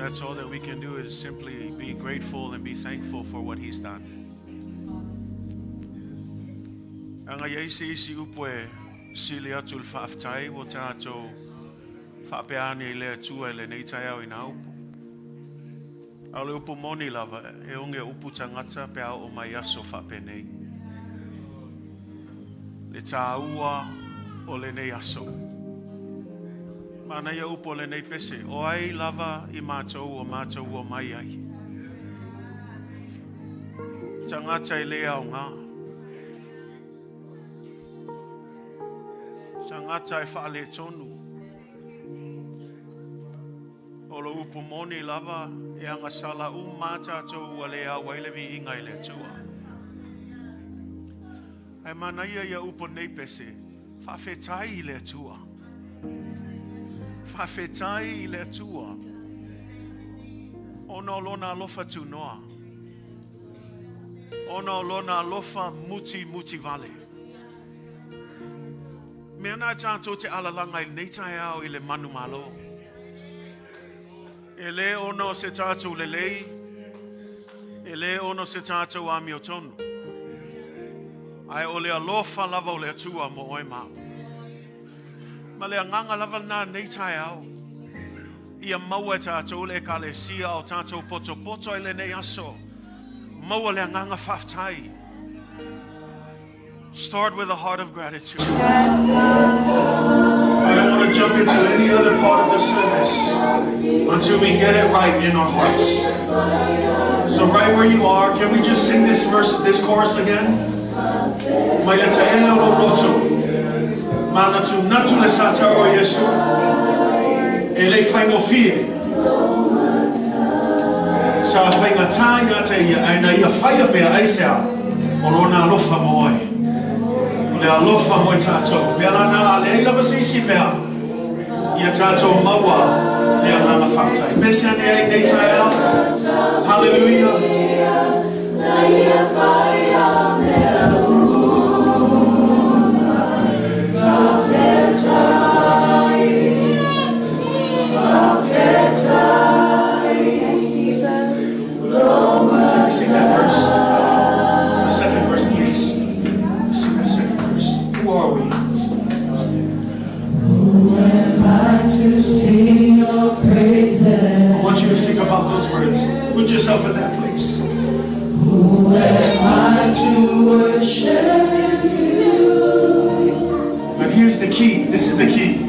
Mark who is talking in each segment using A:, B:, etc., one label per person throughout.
A: that's all that we can do is simply be grateful and be thankful for what He's done. Anga isi upoe sili atu l'whaftai o tātou whapeane I lea tua le nei tai au ina upu. Au le upu moni lava e onge upu tangata pe au o mai aso whapenei. Le tāua o le nei aso. Mana ia upo le nei pese. O ai lava I mātou o mai ai. Tangata I lea o ngā. Tangata I whaale tonu. O lo upu moni lava e anga sala mātou ua lea wailevi inga I le tua. Ai mana ia upo nei pese. Whawhetai I le tua. Whawhetai I le tua. Ono lona alofa tu noa. Ono lona alofa muti vale. Mea nā tātou te alalanga I nei tai au I le manu malo. E le ono se tātou le lei. E le ono se tātou Tauamiotonu. Ai o le alofa lava o le atua mo oi mau. Ma le anganga lava nā nei tai au. Ia maua tātou le ka le sia o tātou poto I le nei aso. Maua le anganga whaftai. Start with a heart of gratitude. I don't want to jump into any other part of the service until we get it right in our hearts. So right where you are, can we just sing this chorus again? Mai te ela lo roto. Mana tu natu le sata o Yesu. E le whaingo fie. Sa whainga tāinga te ia aina ia whaia pia aisea. O rona alofa moai. Le alofa moe tātou. Mea lana le eila basisi pia. Ia tātou maua. Le anganga whaftai. Mese ane ai nei tai au. Hallelujah. Na ia whaia mea Sing that verse. The second verse, please. Sing the second verse. Who are we?
B: Who am I to sing your praises?
A: I want you to think about those words. Put yourself in that place.
B: Who am I to worship you?
A: But here's the key. This is the key.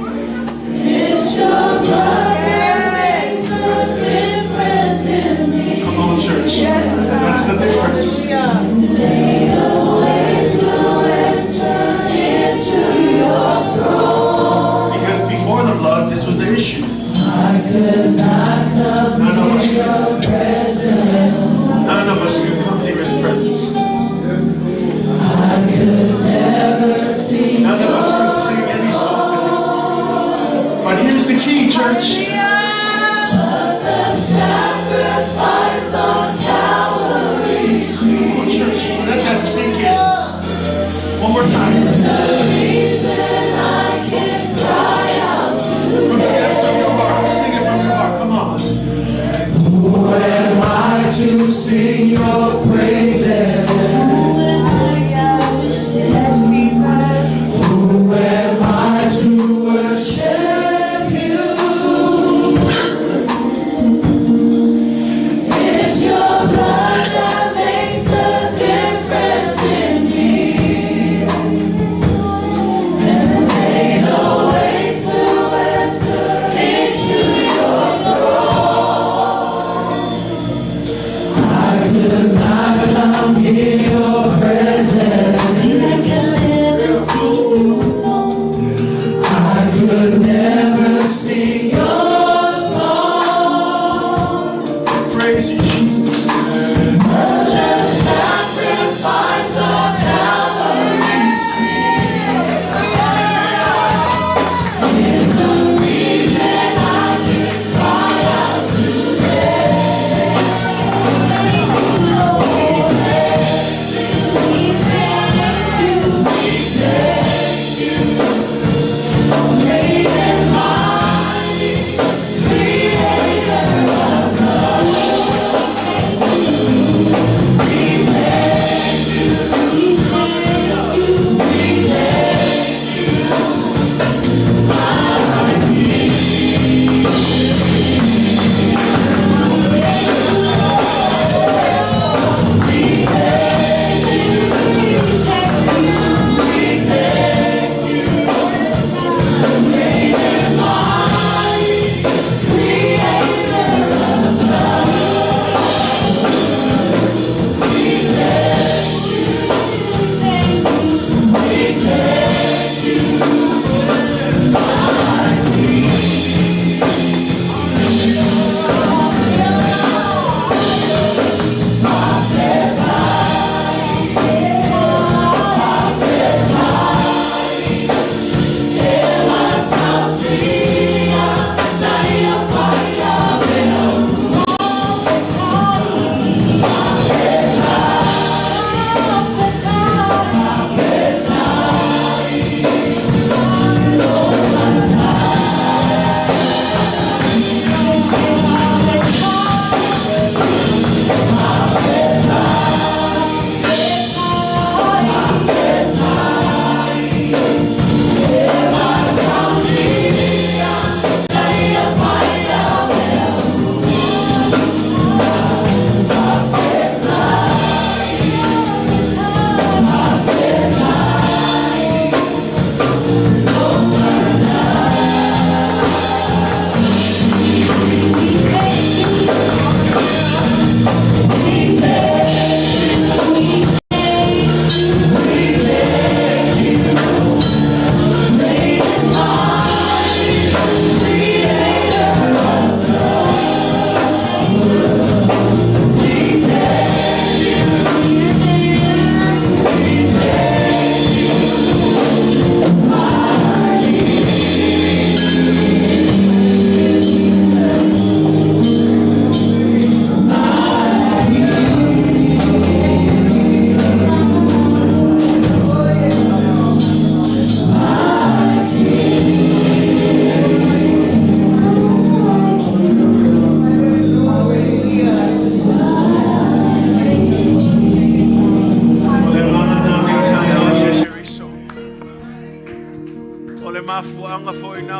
B: It's your blood that makes the difference in me.
A: Come on, church. That's the difference.
B: Made a way to enter into your throne.
A: Because before the blood, this was the issue.
B: I could not come near your presence.
A: None of us could come near His presence.
B: I could never see.
A: None of us could sing any song to Him. But here's the key, church.
B: But the sacrifice on Calvary's tree.
A: Oh, church, let that sink in. One more time.
B: Is the reason I can cry out to
A: From the depths of your heart. Sing it from your heart. Come on.
B: Who am I to sing your praises? Who am I to worship you? It's your blood that makes the difference in me. And made a way to enter into your throne. I could not come near your presence. I could never sing your song.
A: Praise you, Jesus.
B: But the sacrifice on Calvary's tree is the reason I can cry out today. Lord, we thank you, great and mighty Creator of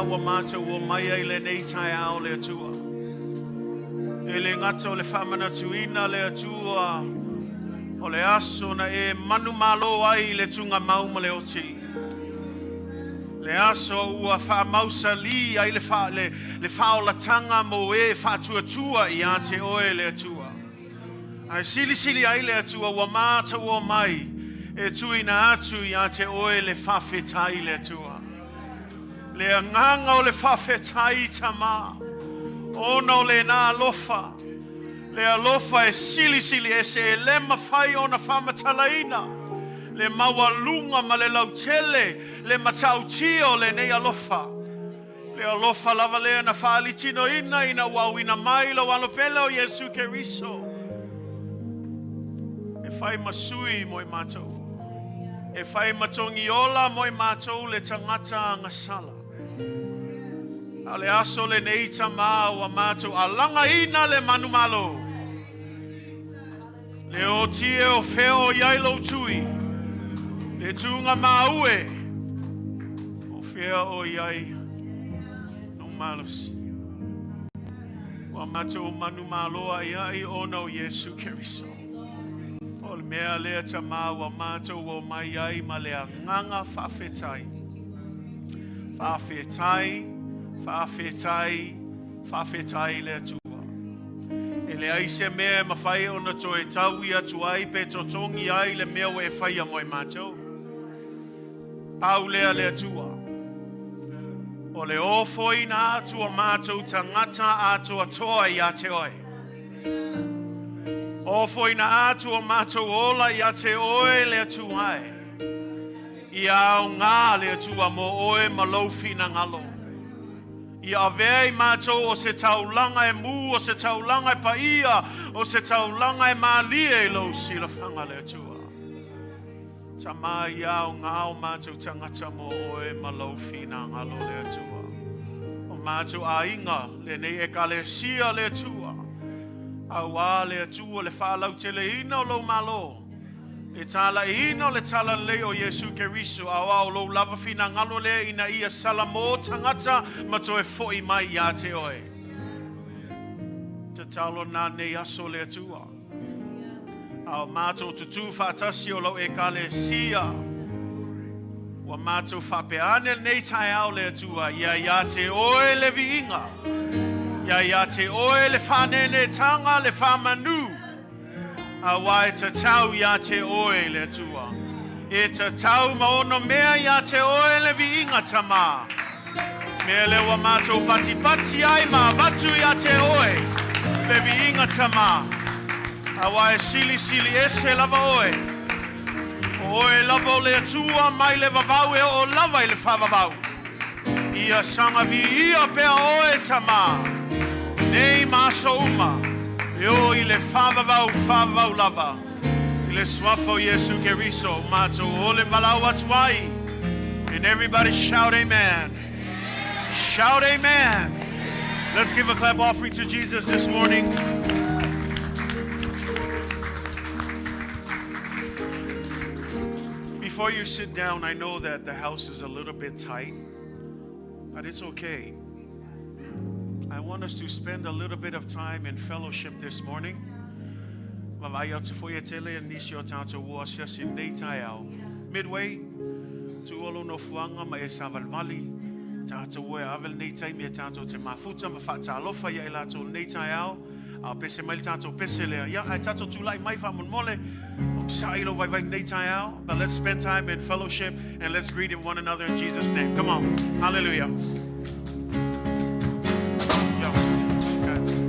A: wa mātou o mai ai le nei tai ao le atua. E le ngata o le whamanatuina le atua. O le aso na e manu malo ai le tunga mauma le oti. Le aso ua whamausa li ai le whaolatanga mo e whatuatua i a te oe le atua. Ai sili ai le atua wa mātou o mai e tuina atu i a te oe le whawhetai le atua. Le anganga o le whawhetai tama. Ona o le nā alofa. Le alofa e sili e se le mawhai o na whamatalaina. Le mawalunga ma le lautele. Le matautio le nei alofa. Le alofa lava lea na whaalitino ina wawina mai lo alopele o Yesu Keriso. E whai masui mo i mātou. E whai matongi ola mo i mātou le tangata ngasala. A le aso le nei tama wa mātou alanga ina le manumalo. Le o tie o feo yailo tui. Le tunga maue. O feo o yai. No malos. Wa mātou manumaloa iai ono Yesu Keriso. O le mea lea tama wa mātou o mai ai ma le anganga whawhetai. Whawhetai le atua. E le aise mea mawhai o na Toetu i atu ai pe totongi ai le mea e whai a moi mātou. Pau lea le atua. O le ofoi na atua mātou tangata atua toa i a te oe. Ofoi na atua mātou ola i a te oe le atua ai. I au ngā le atua mo oe malofi na ngalo. I avei mātou o se taulanga e mu, o se taulanga e paia, o se taulanga e mālie lo sila whanga le atua. Tama i au ngā o mātou tangata mo oe malofi na ngalo le atua. O mātou a inga le nei e ka le sia le atua. Au a le atua le whalau te le ina o lo malo. Le tala ino le tala le o Yesu Keriso awa o lo lava fina ngalo le ina ia salamo tangata mato e foi mai ia te oe. Te talo na ne aso le atua. Au mato tutu whatasi o lo e ka le sia. Wa mato whapeane nei tai au le atua ia te oe le viinga. Ia te oe le whanene tanga le whamanu. Awa e tatau ia te oe le tua. E tatau maono mea ia te oe le viinga tama. Mea lewa mātou pati ai ma batu ia te oe le viinga tama. Awa e sili ese lava oe. Oe lava o le tua mai le vavau e o lava i le whavavau. Ia sanga vi ia pea oe tama. Nei maso uma. Yo i le whavavau lava. I le swafo Yesu Keriso. Mātou o le malau atuai. And everybody shout amen. Shout amen. Let's give a clap offering to Jesus this morning. Before you sit down, I know that the house is a little bit tight, but it's okay. I want us to spend a little bit of time in fellowship this morning. Midway, tu olo no fuanga ma e savalmali. Tatou e avel nei tai me tatou te mafuta ma fata alofa ia elato nei tai ao. A pese mai tatou pese lea. Ia ai tatou tu lai mai fa mon mole. Sailo vai nei tai ao. But let's spend time in fellowship and let's greet one another in Jesus' name. Come on. Hallelujah.
B: Thank you.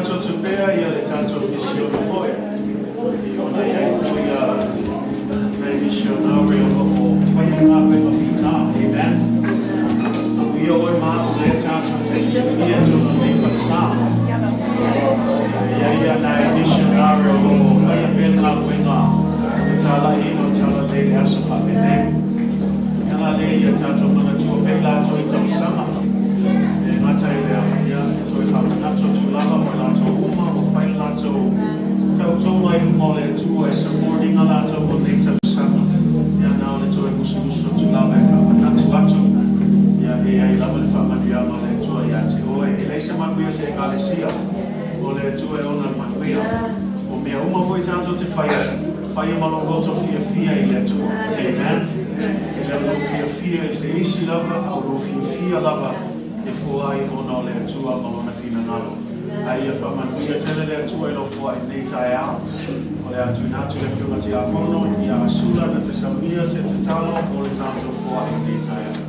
A: tātou tu pēa ia le tātou misio no moe. I ona iai ko ia nei misionari o whai ngā whenga whita. Amen. I o oi maa o le tātou te hia tōna lipa sā. Ia nei misionari o whai ngā whenga. E tāla ino tāla le asa pape nei. Ia le ia tātou mana tua pei lātou I tau sama. E matai lea ia toi hapanato tu lava mo lātou uma o whai lātou tau tonga I mo le tua e supportinga lātou o nei tau sama. Ia nao le toi musu tu lava e hapanato atu. Ia e ai lava le whamania mo le tua ia te oe. E leise manuia se kalesia o le tua e ona manuia. O mea uma foi tātou te whai malongoto fia I le tua. Amen. E le lo fia I se isi lava au lo fia lava e fua I ona o le tua malona fina ngalo. Ai e whamanuia tele le tua I lo fua I nei tae ao. O le atu natu le whiunga te apono I a asula na te samia se te talo o le tātou fua I nei tae ao.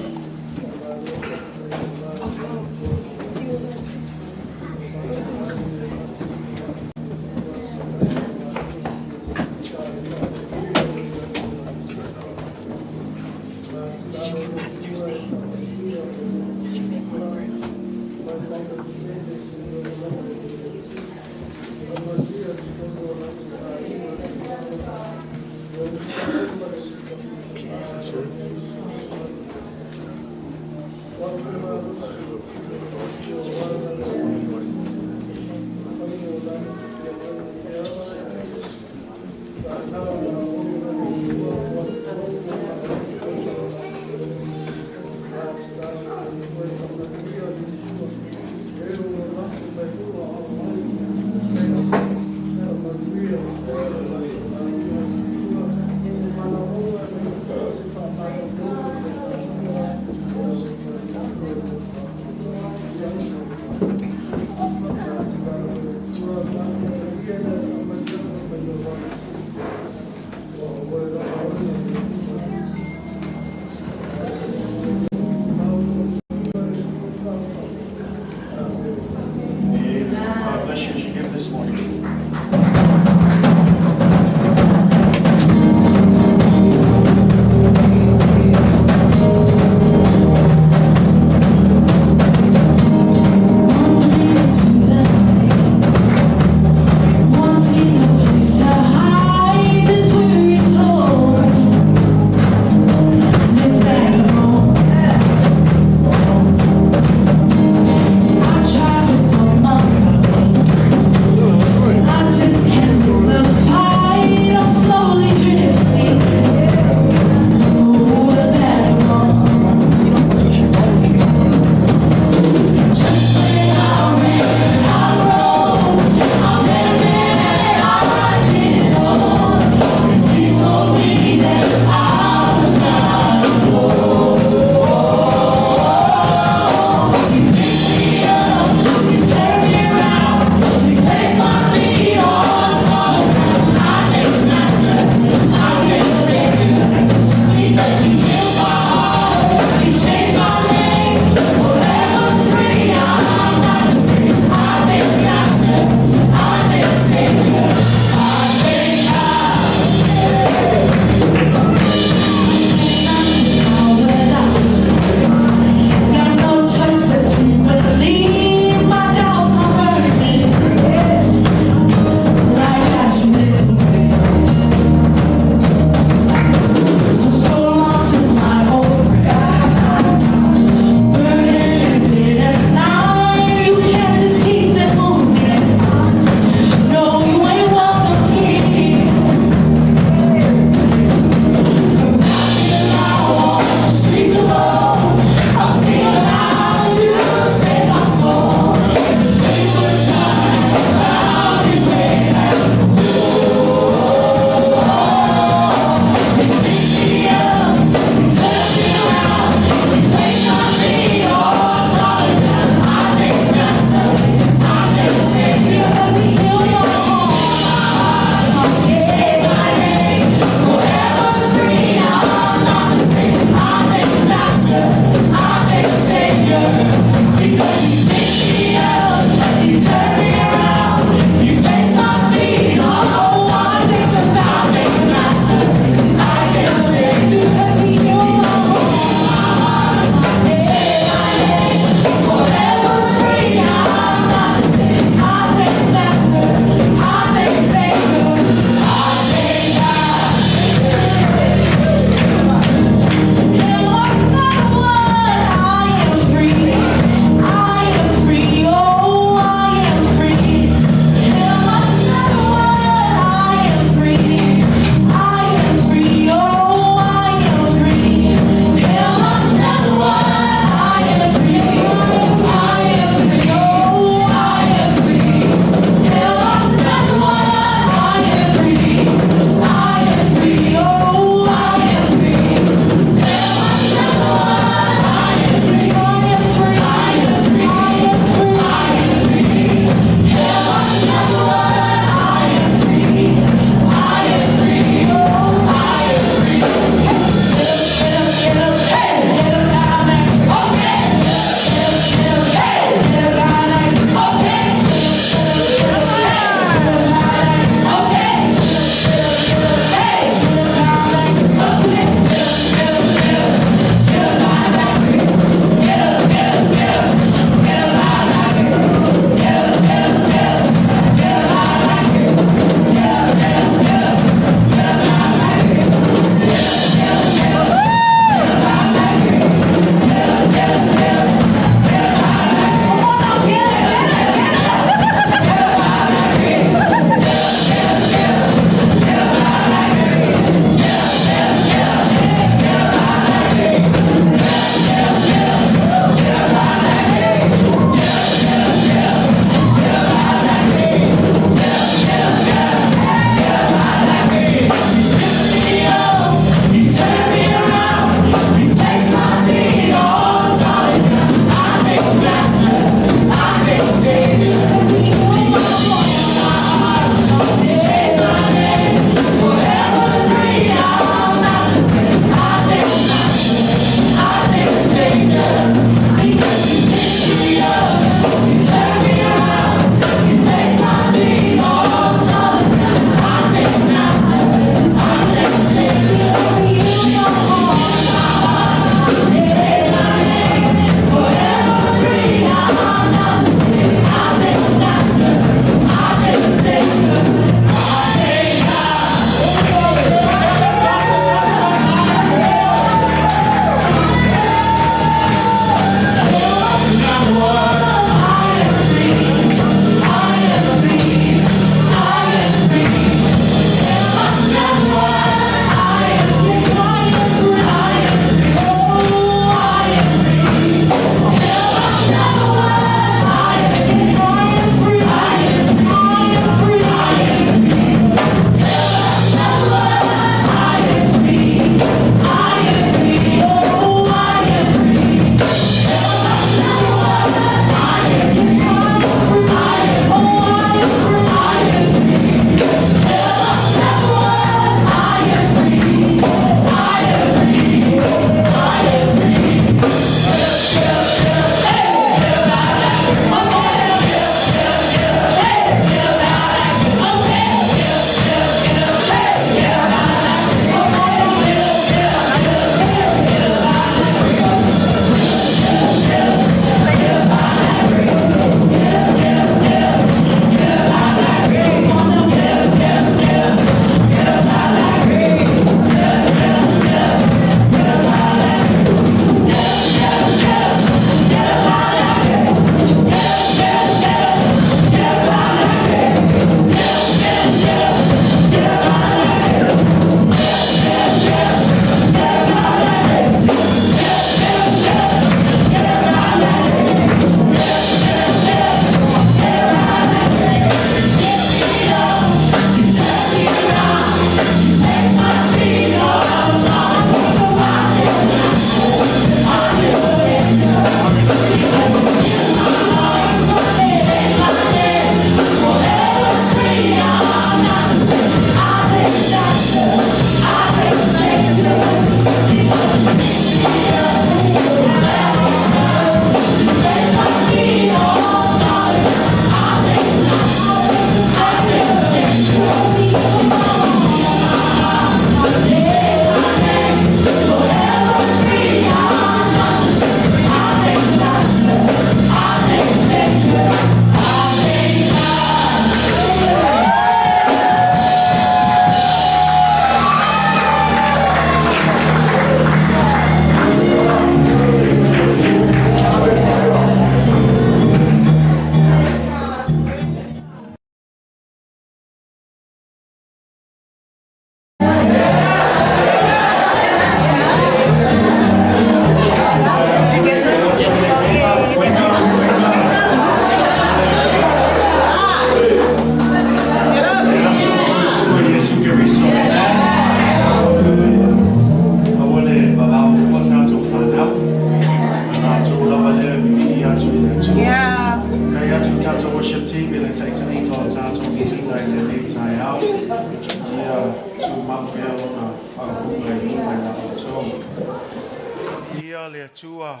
A: ia le tua.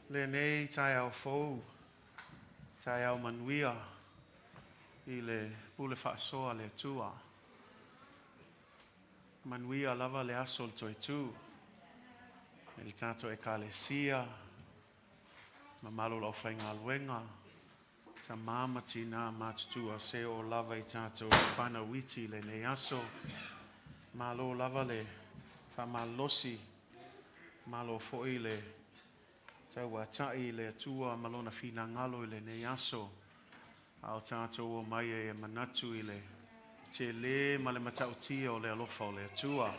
A: Le nei tai au fou. Tai au manuia. I le pule whaasoa le tua. Manuia lava le aso le Toetu. Il tato e kalesia. Mamalo lau whainga luenga. Sa mama tina matutua se o lava I tato pana witi le ne aso. Malo lava le whamalosi. Malo foi le taua tai le tua malona fina ngalo le ne aso. Ao tato o mai e manatu I le te le male matau tia o le alofa o le tua.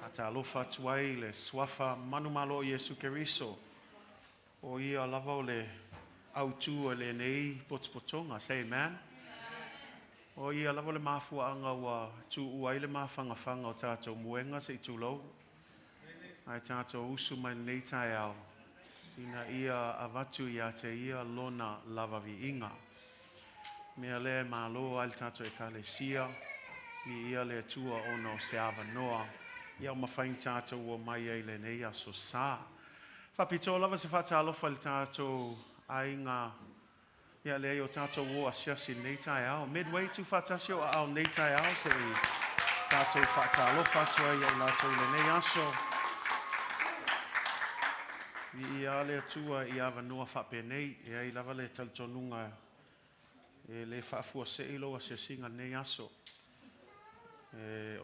A: Ata alofa tuai le swafa manu malo Yesu Keriso. O ia lava o le autu o le nei potspotonga. Say amen. O ia lava le mafua anga wa tu uai le mafanga o tato muenga se itulo. Ai tato usu mai nei tai au. Ina ia avatu ia te ia lona lava vi inga. Mea le malo al tato e kalesia. I ia le tua ono se ava noa. Ia o mawhain tato o mai e le nei aso sa. Whapito lava se whatalofa le tato ainga. Ia le o tato o asiasi nei tai au. Midway tu whatasi o au nei tai au se I tato whatalofa tua ia lato le nei aso. Ia le tua I ava noa whapenei. Ia I lava le taltonunga. E le whaafua se ilo a se singa nei aso.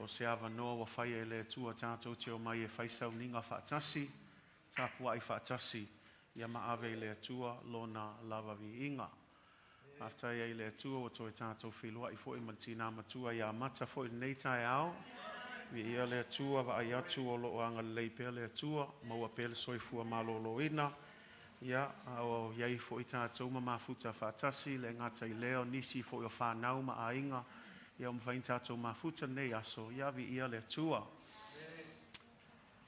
A: O se ava noa wa whai e le tua tātou te o mai e whaisau ninga whaatasi. Tāpua I whaatasi. Ia maave le tua lona lava vi inga. Aftai e le tua o toi tātou whilua I fo I mantina matua ia mata fo I nei tai au. Vi ia le tua wa ai atu o loo anga leipe le tua. Maua pele soifua maloloina. Ia, o iai fo I tātou mafuta whaatasi, le ngata I leo nisi fo I o whanau ma a inga. Ia mwhain tātou mafuta nei aso, ia vi ia le tua.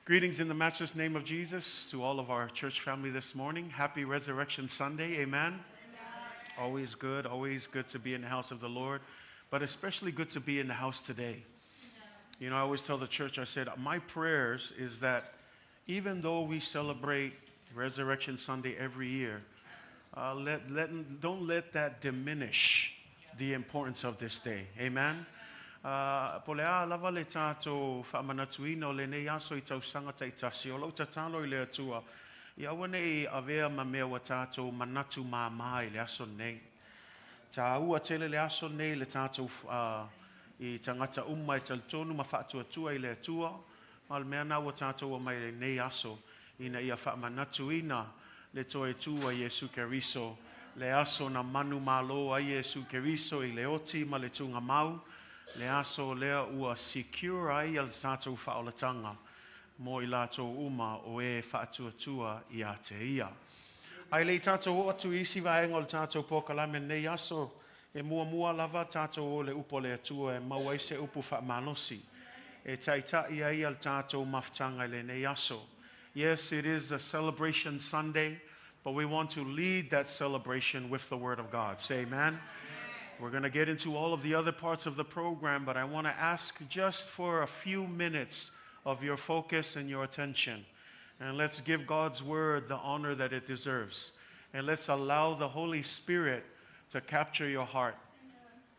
A: Greetings in the matchless name of Jesus to all of our church family this morning. Happy Resurrection Sunday, amen. Always good to be in the house of the Lord, but especially good to be in the house today. You know, I always tell the church, I said, my prayers is that even though we celebrate Resurrection Sunday every year, don't let that diminish the importance of this day. Amen. Polea lava le tato whaamanatuina o le nei aso I tau sangata I tasi o lau tatalo I le atua. Ia wane I avea ma mea wa tato manatu mamai le aso nei. Ta ua tele le aso nei le tato I tangata umma I taltonu ma whaatuatua I le atua. Mal mea na wa tato o mai le nei aso. Ina ia whaamanatuina le Toetu a Yesu Keriso. Le aso na manu malo a Yesu Keriso I le oti ma le tunga mau. Le aso lea ua secure ai al tātou whaolatanga. Mo I lātou uma o e whaatuatua I a te ia. Ai le tātou o atu isi vaenga o le tātou pokalame nei aso. E mua lava tātou o le upo le atua e maua se upu whaamanosi. E taitai ai al tātou maftanga le nei aso. Yes, it is a celebration Sunday, but we want to lead that celebration with the Word of God. Say amen. We're going to get into all of the other parts of the program, but I want to ask just for a few minutes of your focus and your attention. And let's give God's Word the honor that it deserves. And let's allow the Holy Spirit to capture your heart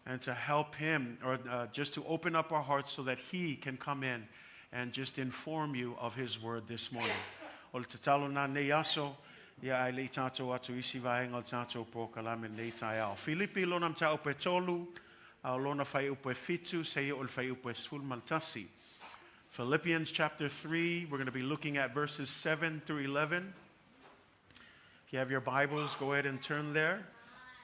A: and to help Him, or just to open up our hearts so that He can come in and just inform you of His Word this morning. O le tatalo na nei aso, ia ai le tātou atu isi vaenga o tātou pokalame nei tai au. Filipi lona mta upe tolu, au lona whai upe fitu, se o le whai upe sful maltasi. Philippians chapter 3, we're going to be looking at verses 7 through 11. If you have your Bibles, go ahead and turn there.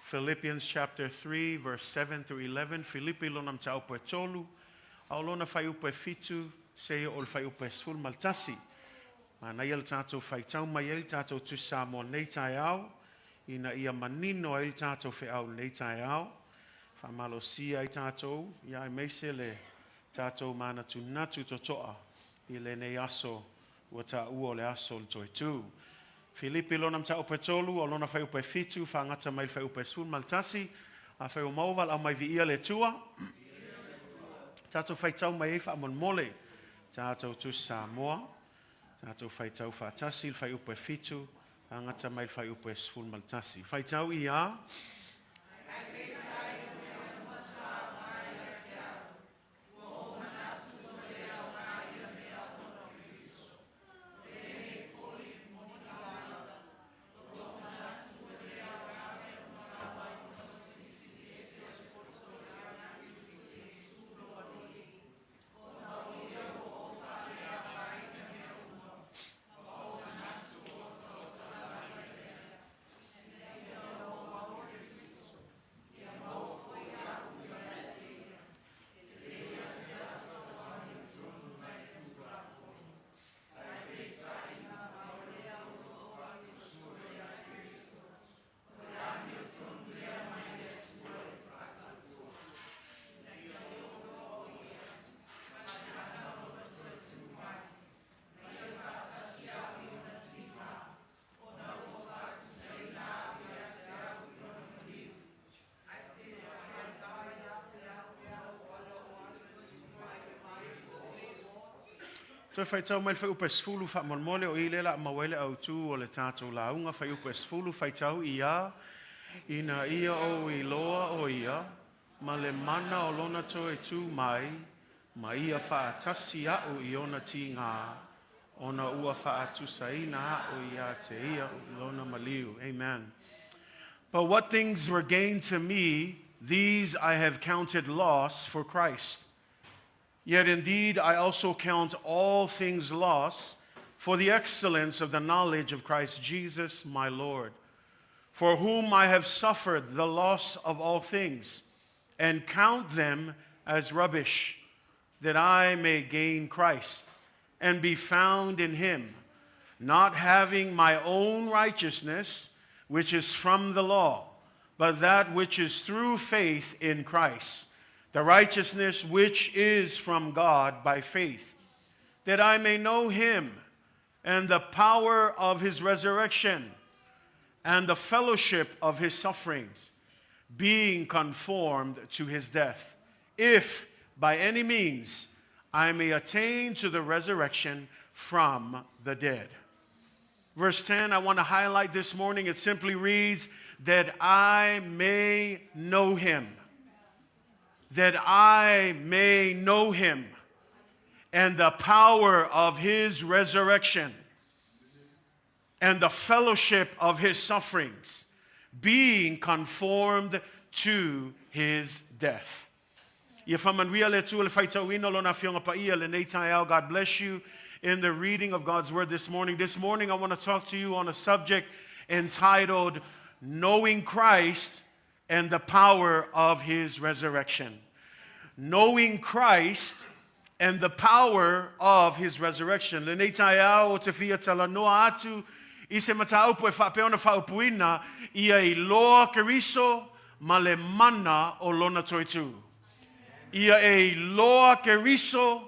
A: Philippians chapter 3, verse 7 through 11. Filipi lona mta upe tolu, au lona whai upe fitu, se o le whai upe sful maltasi. Mana ia le tātou whaitau mai ia le tātou tu Samoan nei tai au. Ina ia manino ia le tātou whiau nei tai au. Whamalosia ai tātou. Ia i meise le tātou mana tu natu totoa. I le nei aso ua tā ua le aso le Toetu. Filipi lona mta upe tolu o lona whai upe fitu. Whangata mai le whai upe sun maltasi. A whai o mauwal au mai vi ia le tua. Tātou whaitau mai e wha amon mole. tātou tu Samoa, tātou whaitau whaatasi, whai upo e fitu, angata mai whai upo e sful maltasi. Whaitau I a, Toi whaitau mai whai upe sfulu wha molmole o ilela mawele au tū o le tātou launga whai upe sfulu whaitau I a ina ia o iloa o ia ma le mana o lona Toetu mai ma ia whaatasi au I ona ti ngā ona ua whaatusaina o ia te ia o lona maliu. Amen. But what things were gained to me, these I have counted loss for Christ. Yet indeed I also count all things loss for the excellence of the knowledge of Christ Jesus my Lord, for whom I have suffered the loss of all things, and count them as rubbish, that I may gain Christ, and be found in him, not having my own righteousness, which is from the law, but that which is through faith in Christ, the righteousness which is from God by faith, that I may know him and the power of his resurrection and the fellowship of his sufferings, being conformed to his death, if by any means I may attain to the resurrection from the dead. Verse 10, I want to highlight this morning. It simply reads, that I may know him. That I may know him and the power of his resurrection and the fellowship of his sufferings, being conformed to his death. God bless you in the reading of God's word this morning. This morning I want to talk to you on a subject entitled Knowing Christ and the power of his resurrection. Knowing Christ and the power of his resurrection. Le nei tai au o te fia tala noa atu I se mataupu e whapeona whaupuina ia iloa Keriso ma le mana o lona Toetu. Ia iloa Keriso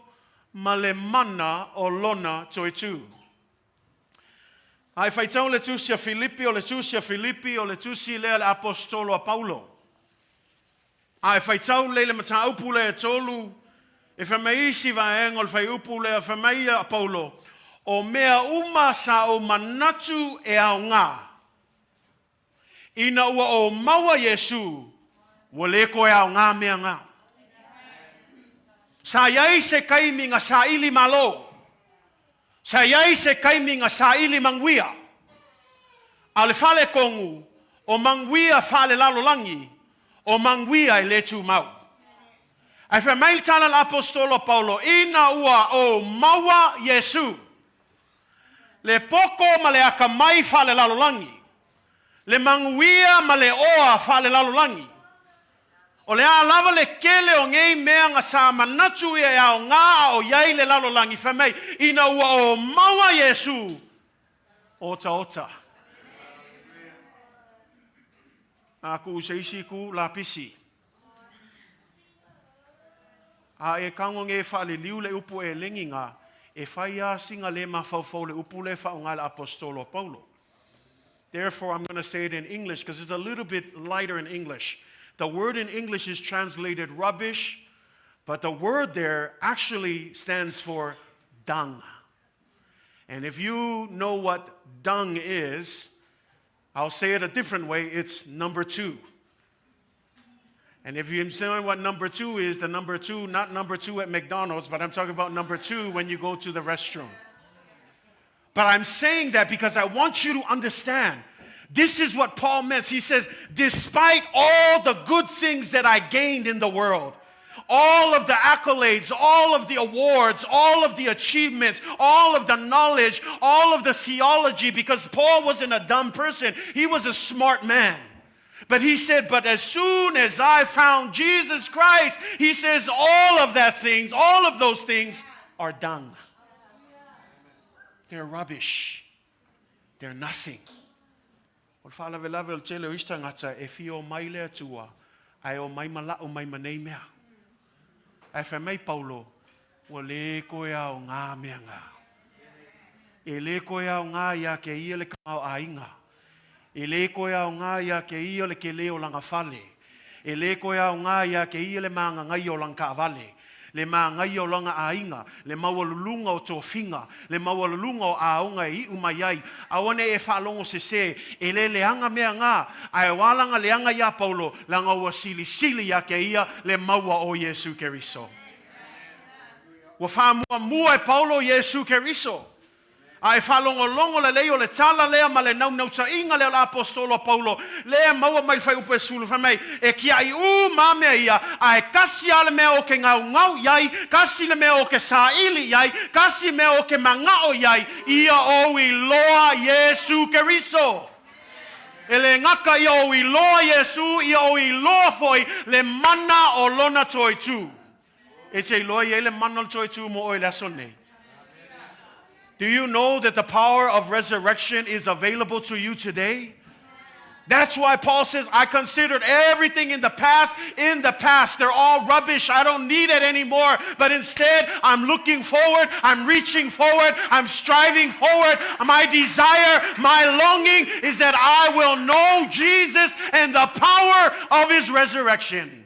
A: ma le mana o lona Toetu. Ai whaitau le tusia Filipi o le tusia Filipi o le tusi lea le apostolo a Paulo. Ai whaitau le mataupu le tolu e whamaisi vaenga o le whaiupu le whamaia a Paulo o mea uma sa o manatu e ao ngā. Ina ua o maua Yesu wa leko e ao ngā mea ngā. Sa iai se kaiminga sa ili malo. Sa iai se kaiminga sa ili manguia. Ale fale kongu o manguia fale lalolangi o manguia e letu mau. Ai fe mai tala l'apostolo Paulo ina ua o maua Yesu. Le poko ma le akamai fale lalolangi. Le manguia ma le oa fale lalolangi. O le a lava le kele o ngei mea nga sa manatu ia ao ngā o iai le lalolangi whamei. Ina ua o maua Yesu. Ota ota. Aku usaisi ku lapisi. A e kango nge whale liu le upu e lengi ngā. E whaia singa le mawhauwhau le upu le whaunga le apostolo Paulo. Therefore, I'm going to say it in English because it's a little bit lighter in English. The word in English is translated rubbish, but the word there actually stands for dung. And if you know what dung is, I'll say it a different way. It's number 2. And if you're saying what number 2 is, the number 2, not number 2 at McDonald's, but I'm talking about number 2 when you go to the restroom. But I'm saying that because I want you to understand, this is what Paul meant. He says, despite all the good things that I gained in the world, all of the accolades, all of the awards, all of the achievements, all of the knowledge, all of the theology, because Paul wasn't a dumb person. He was a smart man. But he said, but as soon as I found Jesus Christ, he says all of those things are dung. They're rubbish. They're nothing. Ai whai mai Paulo, wa le koe au ngā mea ngā. E le koe au ngā ia ke ia le kamau a inga. E le koe au ngā ia ke ia le ke leo langa whale. E le koe au ngā ia ke ia le maanga ngai o langa avale. Le maanga ngai o langa a inga. Le maua lulunga o tō whinga. Le maua lulunga o a onga I umaiai. Awane e whaalongo se. E le leanga mea ngā. Ai walanga leanga ia Paulo. Langa ua sili sili ia ke ia le maua o Yesu Keriso. Wa whaamua mua e Paulo Yesu Keriso. Ai whalongo longo le leo le tala lea ma le nau ta inga le apostolo Paulo. Lea maua mai whai upe sulu whai mai. E kia I mamea ia. Ai kasi ale mea o ke ngau iai. Kasi le mea o ke saili iai. Kasi mea o ke mangao iai. Ia o iloa Yesu Keriso. Ele ngaka ia o iloa Yesu. Ia o iloa foi le mana o lona Toetu. E te iloa ia le mana o Toetu mo o le asone. Do you know that the power of resurrection is available to you today? That's why Paul says, I considered everything in the past. They're all rubbish. I don't need it anymore. But instead, I'm looking forward. I'm reaching forward. I'm striving forward. My desire, my longing is that I will know Jesus and the power of His resurrection.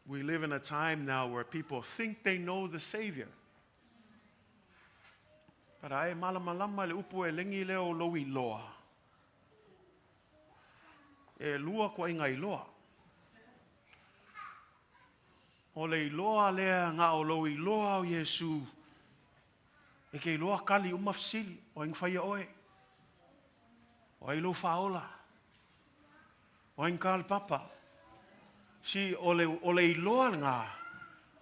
A: We live in a time now where people think they know the Savior. But ai malamalama le upu e lengi leo lo iloa. E lua ko inga iloa. O le iloa lea nga o lo iloa o Yesu. E ke iloa kali umafsili o ing whaia oe. O ilo faola. O ing kal papa. Si ole iloa nga.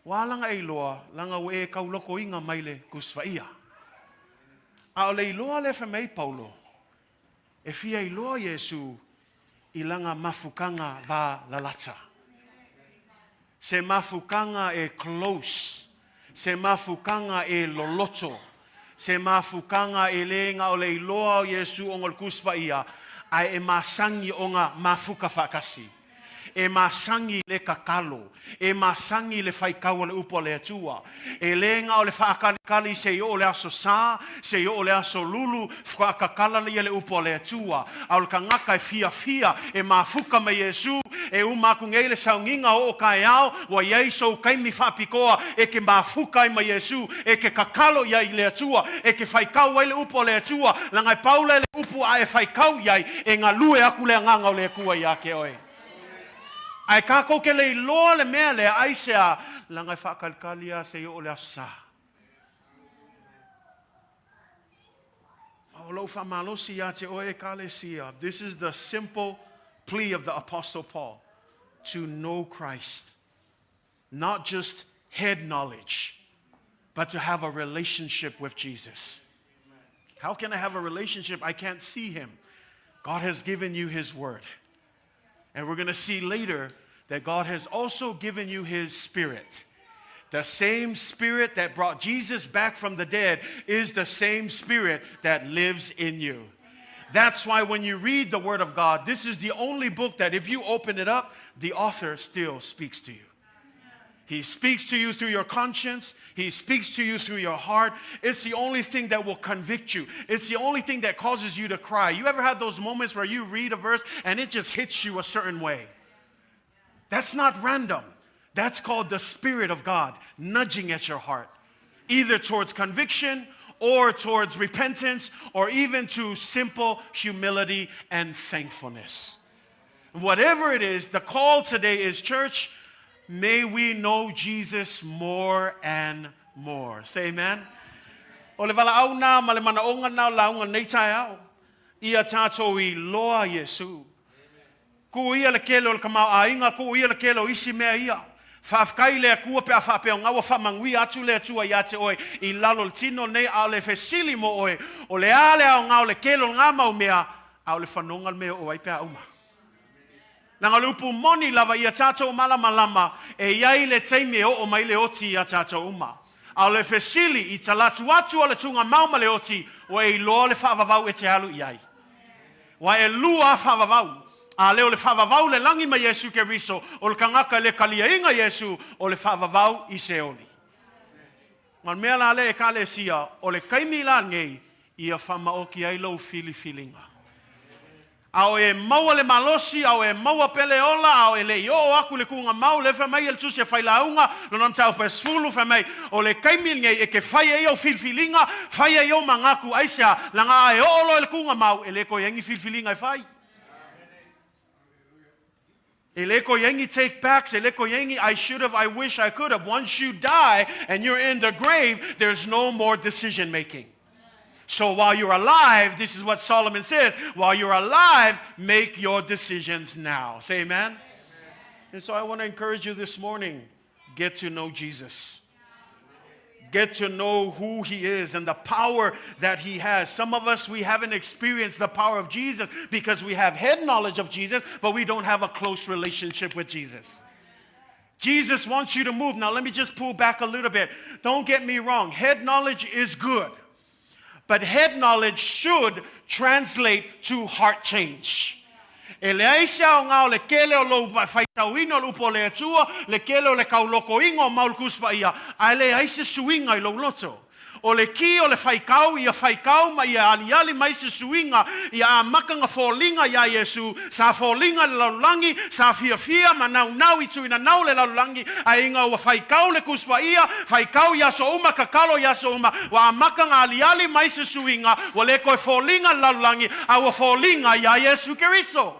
A: Walanga iloa langa we kauloko inga maile kusvaia. A ole iloa le whamei Paulo. E fia iloa Yesu ilanga mafukanga va lalata. Se mafukanga e close. Se mafukanga e loloto. Se mafukanga e lenga ole iloa Yesu ongol kusvaia. Ai e masangi onga mafuka whakasi. E masangi le kakalo. E masangi le whaikaua le upo le atua. E lenga o le whaakalikali se i o le aso sā, se i o le aso lulu, whaakakala le upo le atua. Au le kangaka e fia, e mafuka me Yesu, e umakungei le saunginga o kai au, wa Yesu kaimi whapikoa, e ke mafuka i ma Yesu, e ke kakalo ia i le atua, e ke whaikaua le upo le atua, langai paula le upo a e whaikau iai, e ngā lue aku le nganga o le kua ia ke oe. Ai kako ke le iloa le mea le aisea langai whaakalkalia se o le asa. O lau whamalosi ia te oe kalesia. This is the simple plea of the Apostle Paul. To know Christ. Not just head knowledge, but to have a relationship with Jesus. How can I have a relationship? I can't see Him. God has given you His Word. And we're going to see later that God has also given you His Spirit. The same Spirit that brought Jesus back from the dead is the same Spirit that lives in you. That's why when you read the Word of God, this is the only book that if you open it up, the author still speaks to you. He speaks to you through your conscience. He speaks to you through your heart. It's the only thing that will convict you. It's the only thing that causes you to cry. You ever had those moments where you read a verse and it just hits you a certain way? That's not random. That's called the Spirit of God nudging at your heart, either towards conviction or towards repentance or even to simple humility and thankfulness. Whatever it is, the call today is, church, may we know Jesus more and more. Say amen. O le wala au nā, ma le mana o ngā nā launga nei tai au. Ia tātou iloa Yesu. Ku ia le kele o le kamau a inga, ku ia le kele o isi mea ia. Whaafkai lea kua pe a whaapea ngawa whamangui atu lea tua ia te oe. I lalo le tino nei au le fesili mo oe. O le ale au ngau le kele o ngā mau mea. Au le whanonga mea o ai pe a uma. Nanga lupu moni lava ia tātou malama lama. E iai le teime o mai le oti ia tātou uma. Au le fesili I talatu atu o le tunga mauma le oti. O e iloa le whaavavau e te alu iai. Wa e lua whaavavau. A leo le whaavavau le langi ma Yesu Keriso. O le kangaka le kalia inga Yesu. O le whaavavau I seoli. Man mea la le e ka le sia. O le kaimi la ngei. Ia whamaoki ai lau filifilinga. Au e maua le malosi, au e maua pele ola, au e le io aku le kunga mau, le whamai el tusi e whailaunga, lonon tau pe sfulu whamai, o le kaimil ngei e ke whai e au filfilinga, whai e au mangaku aisea, langa a e olo e le kunga mau, e le ko yengi filfilinga e whai. E le ko yengi take backs, e le ko yengi I should have, I wish I could have. Once you die and you're in the grave, there's no more decision making. So while you're alive, this is what Solomon says, while you're alive, make your decisions now. Say amen? And so I want to encourage you this morning, get to know Jesus. Get to know who He is and the power that He has. Some of us, we haven't experienced the power of Jesus because we have head knowledge of Jesus, but we don't have a close relationship with Jesus. Jesus wants you to move. Now let me just pull back a little bit. Don't get me wrong. Head knowledge is good. But head knowledge should translate to heart change. E le aisa o ngao le kele o lo whaitauina o upo le atua, le kele o le kauloko ingo o maulukuspa ia, a le aisa suinga I lo loto. O le ki o le whaikau, ia whaikau ma ia aliali mai se suinga, ia a makanga fōlinga ia Yesu, sa fōlinga le laulangi, sa fia ma nau I tuina nau le laulangi, a inga o whaikau le kuspa ia, whaikau yaso uma, kakalo yaso uma, wa a makanga aliali mai se suinga, wa le koe fōlinga le laulangi, a wa fōlinga ia Yesu Keriso.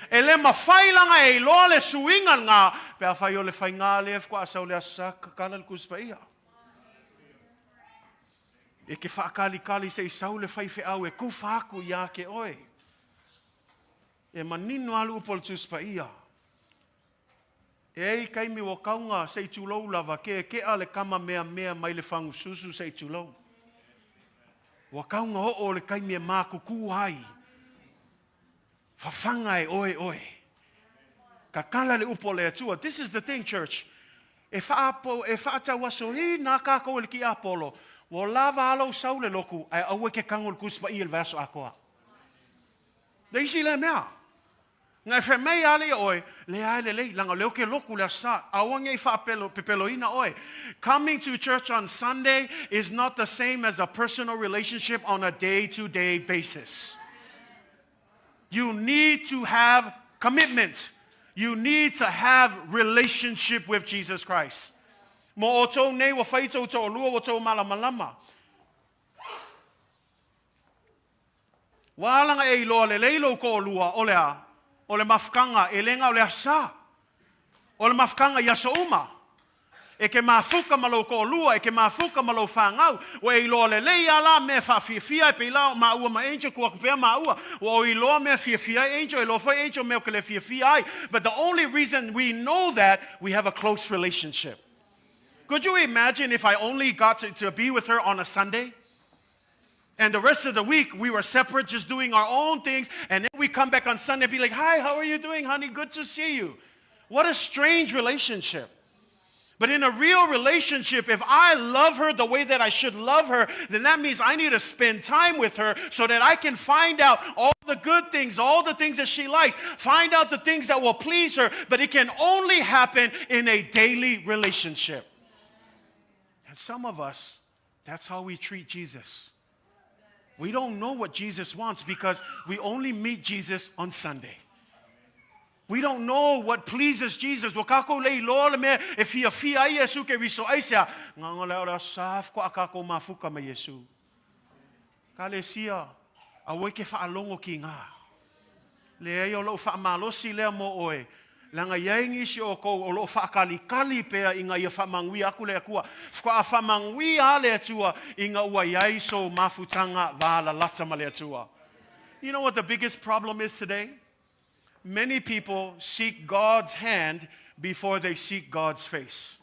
A: E le mawhailanga e iloa le suinga ngā, pe a whai o le whainga le efko asau le asa, kakala le kuspa ia. E ke whaakali se I sau le whaiwhi au e kuwhaaku ia ke oe. E manino alu upol tuspa ia. E ei kaimi o kaunga se I tulou lava ke ale kama mea mai le whangu susu se I tulou. Wa kaunga o le kaimi e māku kuai. Whawhanga e oe. Kakala le upol le atua. This is the thing, church. E whaatau aso nā kākou le ki Apollo. Wo lava alo saule loku ai aue ke kangol kuspa I el verso akoa. Deisi le mea. Ngai whemei ale oe, le ai le langa leo ke loku le sa, awange I pepeloina oe. Coming to church on Sunday is not the same as a personal relationship on a day-to-day basis. You need to have commitment. You need to have relationship with Jesus Christ. Mo o tau nei wa whaitau tau lua wa tau malamalama. Wālanga e iloa le leilo ko o lua o lea. O le mafkanga e lenga o le asa. O le mafkanga yaso uma. E ke mafuka malo ko o lua, e ke mafuka malo whangau. O e iloa le lei ala me whawhiawhia e pe ila ma ua ma angel kua kupea ma ua. O iloa me whiawhia angel, e lofa angel me o ke le whiawhia ai. But the only reason we know that, we have a close relationship. Could you imagine if I only got to be with her on a Sunday? And the rest of the week, we were separate, just doing our own things. And then we come back on Sunday and be like, hi, how are you doing, honey? Good to see you. What a strange relationship. But in a real relationship, if I love her the way that I should love her, then that means I need to spend time with her so that I can find out all the good things, all the things that she likes, find out the things that will please her. But it can only happen in a daily relationship. And some of us, that's how we treat Jesus. We don't know what Jesus wants because we only meet Jesus on Sunday. We don't know what pleases Jesus. Wakako le iloa me if he afia Yesu Keriso aisa. Ngangole ora saf ko akako mafuka me Yesu. Kalesia aweke fa alongo ki nga. Le ai o lo fa malosi le mo oe. Langa yaingi si o ko o lo fa kali pea inga ia fa mangui aku le akua. Fa fa mangui ale atua inga ua yai so mafutanga vala lata male atua. You know what the biggest problem is today? Many people seek God's hand before they seek God's face.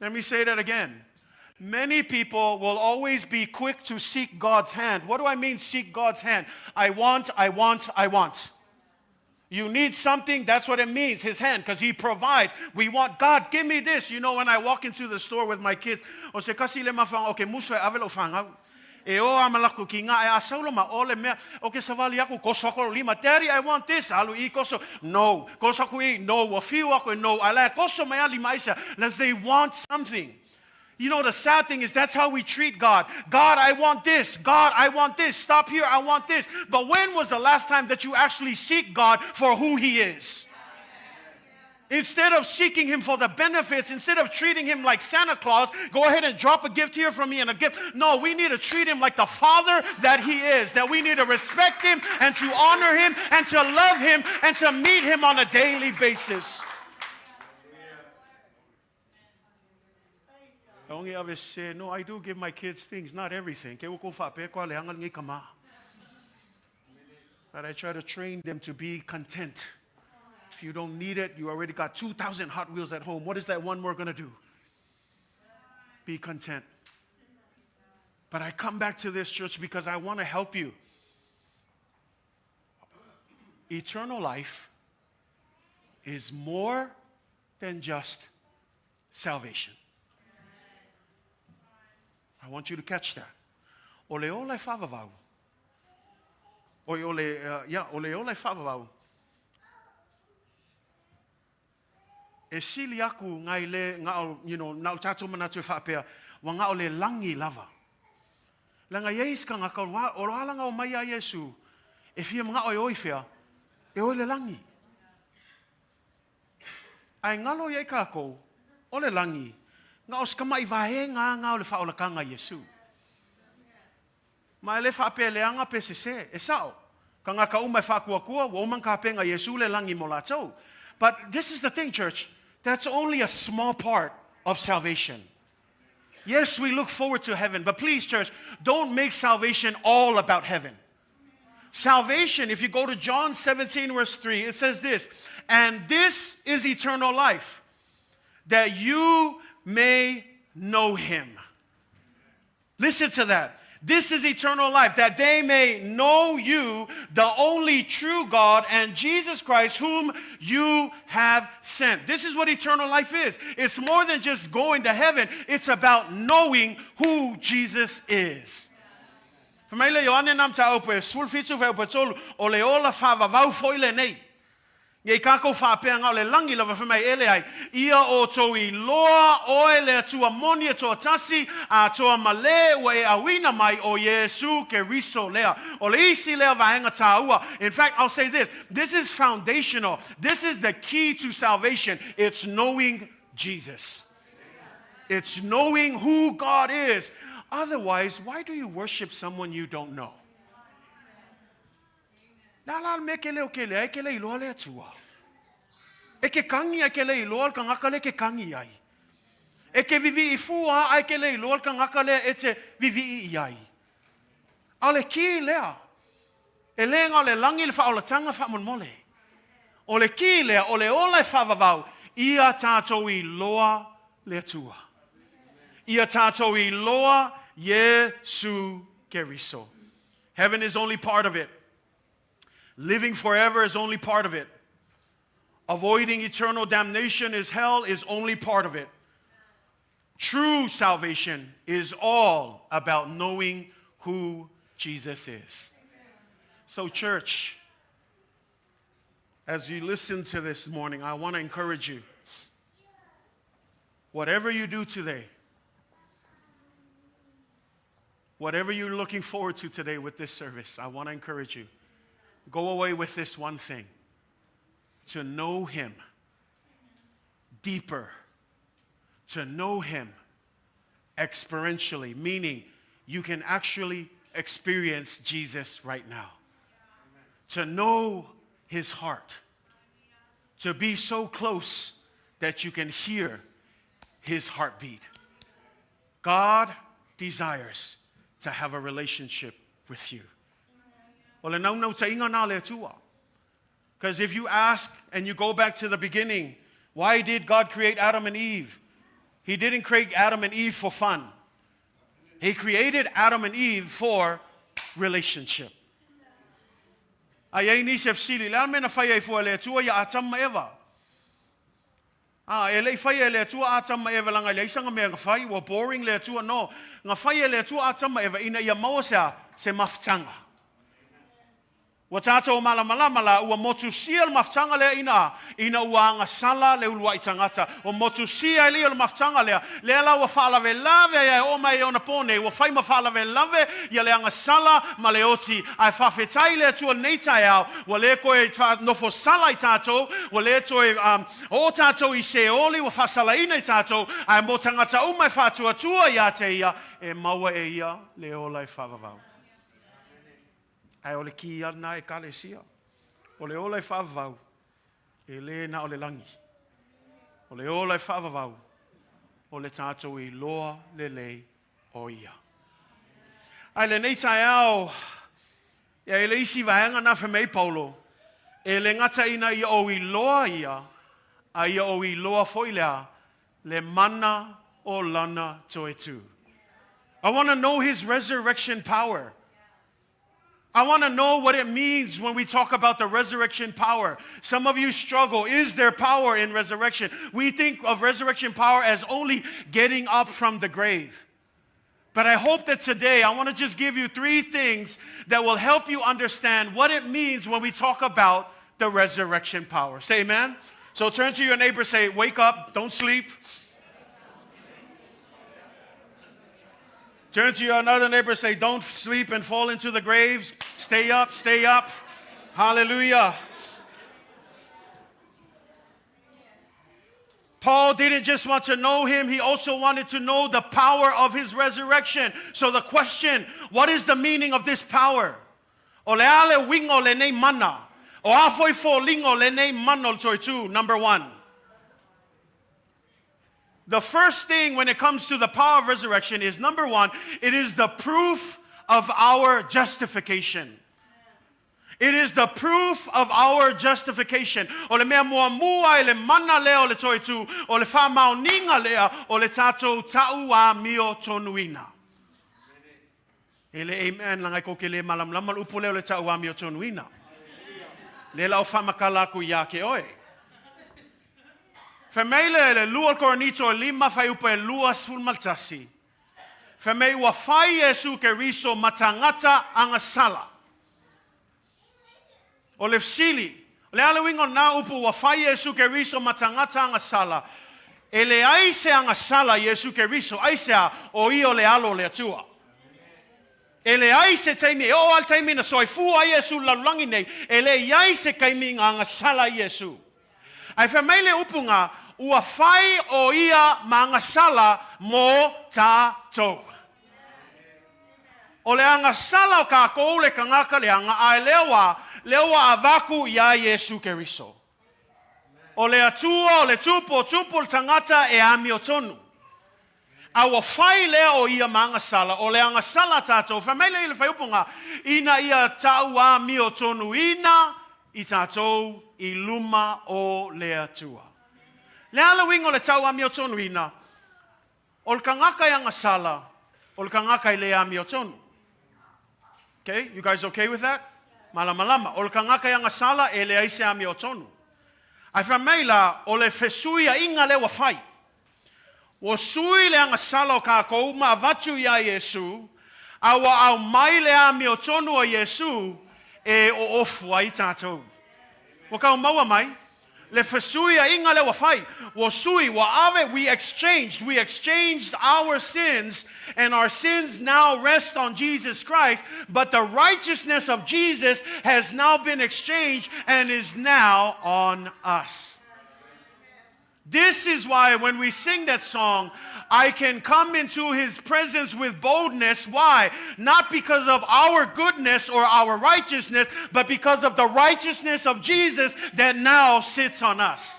A: Let me say that again. Many people will always be quick to seek God's hand. What do I mean, seek God's hand? I want. You need something, that's what it means, his hand, because he provides. We want, God, give me this. You know, when I walk into the store with my kids, o se kasi le mafang, okay, muso e avelo fanga. E o amalaku ki nga e asaulo ma ole mea. Okay, savali aku, koso ako lima. Daddy, I want this. Alu I koso. No. Koso ako I, no. Wafiu ako, no. Ala koso mea lima isa. As they want something. You know, the sad thing is that's how we treat God. God, I want this. God, I want this. Stop here, I want this. But when was the last time that you actually seek God for who he is? Instead of seeking him for the benefits, instead of treating him like Santa Claus, go ahead and drop a gift here from me and a gift. No, we need to treat him like the Father that he is. That we need to respect him and to honor him and to love him and to meet him on a daily basis. Only always say, no, I do give my kids things, not everything. But I try to train them to be content. If you don't need it, you already got 2,000 Hot Wheels at home. What is that one more going to do? Be content. But I come back to this church because I want to help you. Eternal life is more than just salvation. I want you to catch that. Ole ole whawawau. Ole ole whawawau. E sili aku ngai le ngao, nau tatou manatu whapea, wa ngao le langi lava. Langa yeis ka ngaka o alanga o mai a Yesu, e fia mga oi oifea, e o le langi. Ai ngalo ye kako, o le langi. Nga os kamai vahe nga o le whaolakanga Yesu. Ma le whape leanga pe se e sao. Ka nga ka umai whakuakua, wa umang ka penga Yesu le langi mo lātou. But this is the thing, church. That's only a small part of salvation. Yes, we look forward to heaven, but please, church, don't make salvation all about heaven. Salvation, if you go to John 17, verse 3, it says this, and this is eternal life, that you may know him. Listen to that. This is eternal life, that they may know you, the only true God, and Jesus Christ, whom you have sent. This is what eternal life is. It's more than just going to heaven. It's about knowing who Jesus is. Famile Ioane nam ta ope sulfitu ve ope tolu o le ola fava vau foile nei. Ngai kako whapea ngau le langi lava whamai ele ai. Ia o tō I loa oe le atua monia tō tasi a tō male ua e awina mai o Yesu Keriso lea. O le isi lea vahenga tāua. In fact, I'll say this. This is foundational. This is the key to salvation. It's knowing Jesus. It's knowing who God is. Otherwise, why do you worship someone you don't know? Nala me ke leo ke le ke le iloa le atua. E ke kangi ai ke le iloa ka ngaka le ke kangi ai. E ke vivi I fua ai ke le iloa ka ngaka le e te vivi I ai. Ale ki lea. E le ngā le langi le whaolatanga whamon O le ki lea o le ola e whawawau. Ia tātou I loa le atua. Ia tātou I loa Yesu Keriso. Heaven is only part of it. Living forever is only part of it. Avoiding eternal damnation is hell is only part of it. True salvation is all about knowing who Jesus is. So church, as you listen to this morning, I want to encourage you. Whatever you do today, whatever you're looking forward to today with this service, I want to encourage you. go away with this one thing. To know him deeper. To know him experientially. Meaning, you can actually experience Jesus right now. To know his heart. To be so close that you can hear his heartbeat. God desires to have a relationship with you. Because if you ask and you go back to the beginning, why did God create Adam and Eve? He didn't create Adam and Eve for fun. He created Adam and Eve for relationship. Ayay ni sef sili la me na faya ifo le tua ya atam ma eva. Ele faya le tua atam ma eva langa le isanga me ngafai wa boring le tua no. Ngafaya le tua atam ma eva ina ya mausa se maftanga. Watato mala ua motusia le maftanga le ina ua ngasala le ulua itangata o motusia le maftanga le ala ua fala ve lave ya o mai ona pone ua fai ma fala ve lave ya le ngasala maleoti ai fafetai le tu nei tai au ua le ko e no fo sala i tato ua le to o tato I se oli ua fasala ina I tato ai mo tangata o mai fatua tua ya te ia e maua e ia le ola I favavau. Ai ole ki ana e kalesia. Ole ola I whavavau. E le na ole langi. Ole ola I whavavau. Ole tātou I loa le lei o ia. Ai le nei tai au. Ia e le isi vaenga na whamei Paulo. E le ngata ina ia o I loa ia. A ia o I loa foilea. Le mana o lana Toetu. I want to know his resurrection power. I want to know what it means when we talk about the resurrection power. Some of you struggle. Is there power in resurrection? We think of resurrection power as only getting up from the grave. But I hope that today I want to just give you 3 things that will help you understand what it means when we talk about the resurrection power. Say amen. So turn to your neighbor, say, wake up, don't sleep. Turn to your another neighbor, say, don't sleep and fall into the graves. Stay up, stay up. Hallelujah. Paul didn't just want to know him, he also wanted to know the power of his resurrection. So the question, what is the meaning of this power? O le ale wingo le nei mana. O afoi fo lingo le nei manol toitu, number 1. The first thing when it comes to the power of resurrection is, number 1, it is the proof of our justification. It is the proof of our justification. O le mea mua mua e le mana lea o le toitu, o le wha mauninga lea o le tatou Tauamiotonuina. Ele amen langai ko ke le malam lamal upu leo le Tauamiotonuina. Le lau whamakalaku ia ke oe. Femele le lua koronito lima fai upa e lua sfulmaltasi. Femei wa fai Yesu Keriso matangata angasala. O le fsili. Le ale wingo na upu wa fai Yesu Keriso matangata angasala. E le aise angasala Yesu Keriso. Aise a o io le alo le atua. E le aise taimi. E o al taimi na soi fu a Yesu lalulangi nei. E le aise kaimi angasala Yesu. Ai femele upunga. Ua fai o ia mangasala mo tātou. O le angasala o kākou le kangaka le anga ai lewa avaku ia Yesu Keriso. O le atua o le tupo le tangata e amiotonu. A ua fai lea o ia mangasala o le angasala tātou. Whamele ile whai upunga ina ia Tauamiotonuina I tātou I luma o le atua. Le ala wingo le Tauamiotonuina. O le kangaka I angasala. O le kangaka I le amiotonu. Okay, you guys okay with that? Malama. O le kangaka I angasala e le aise amiotonu. Ai whameila o le fesuia inga le wafai. O sui le angasala o kākou ma vatu ia Yesu. Awa au mai le amiotonu o Yesu e o ofu ai tātou. O kau maua mai. Le fesuia inga le wafai. we exchanged. We exchanged our sins, and our sins now rest on Jesus Christ. But the righteousness of Jesus has now been exchanged and is now on us. This is why when we sing that song, I can come into his presence with boldness. Why? Not because of our goodness or our righteousness, but because of the righteousness of Jesus that now sits on us.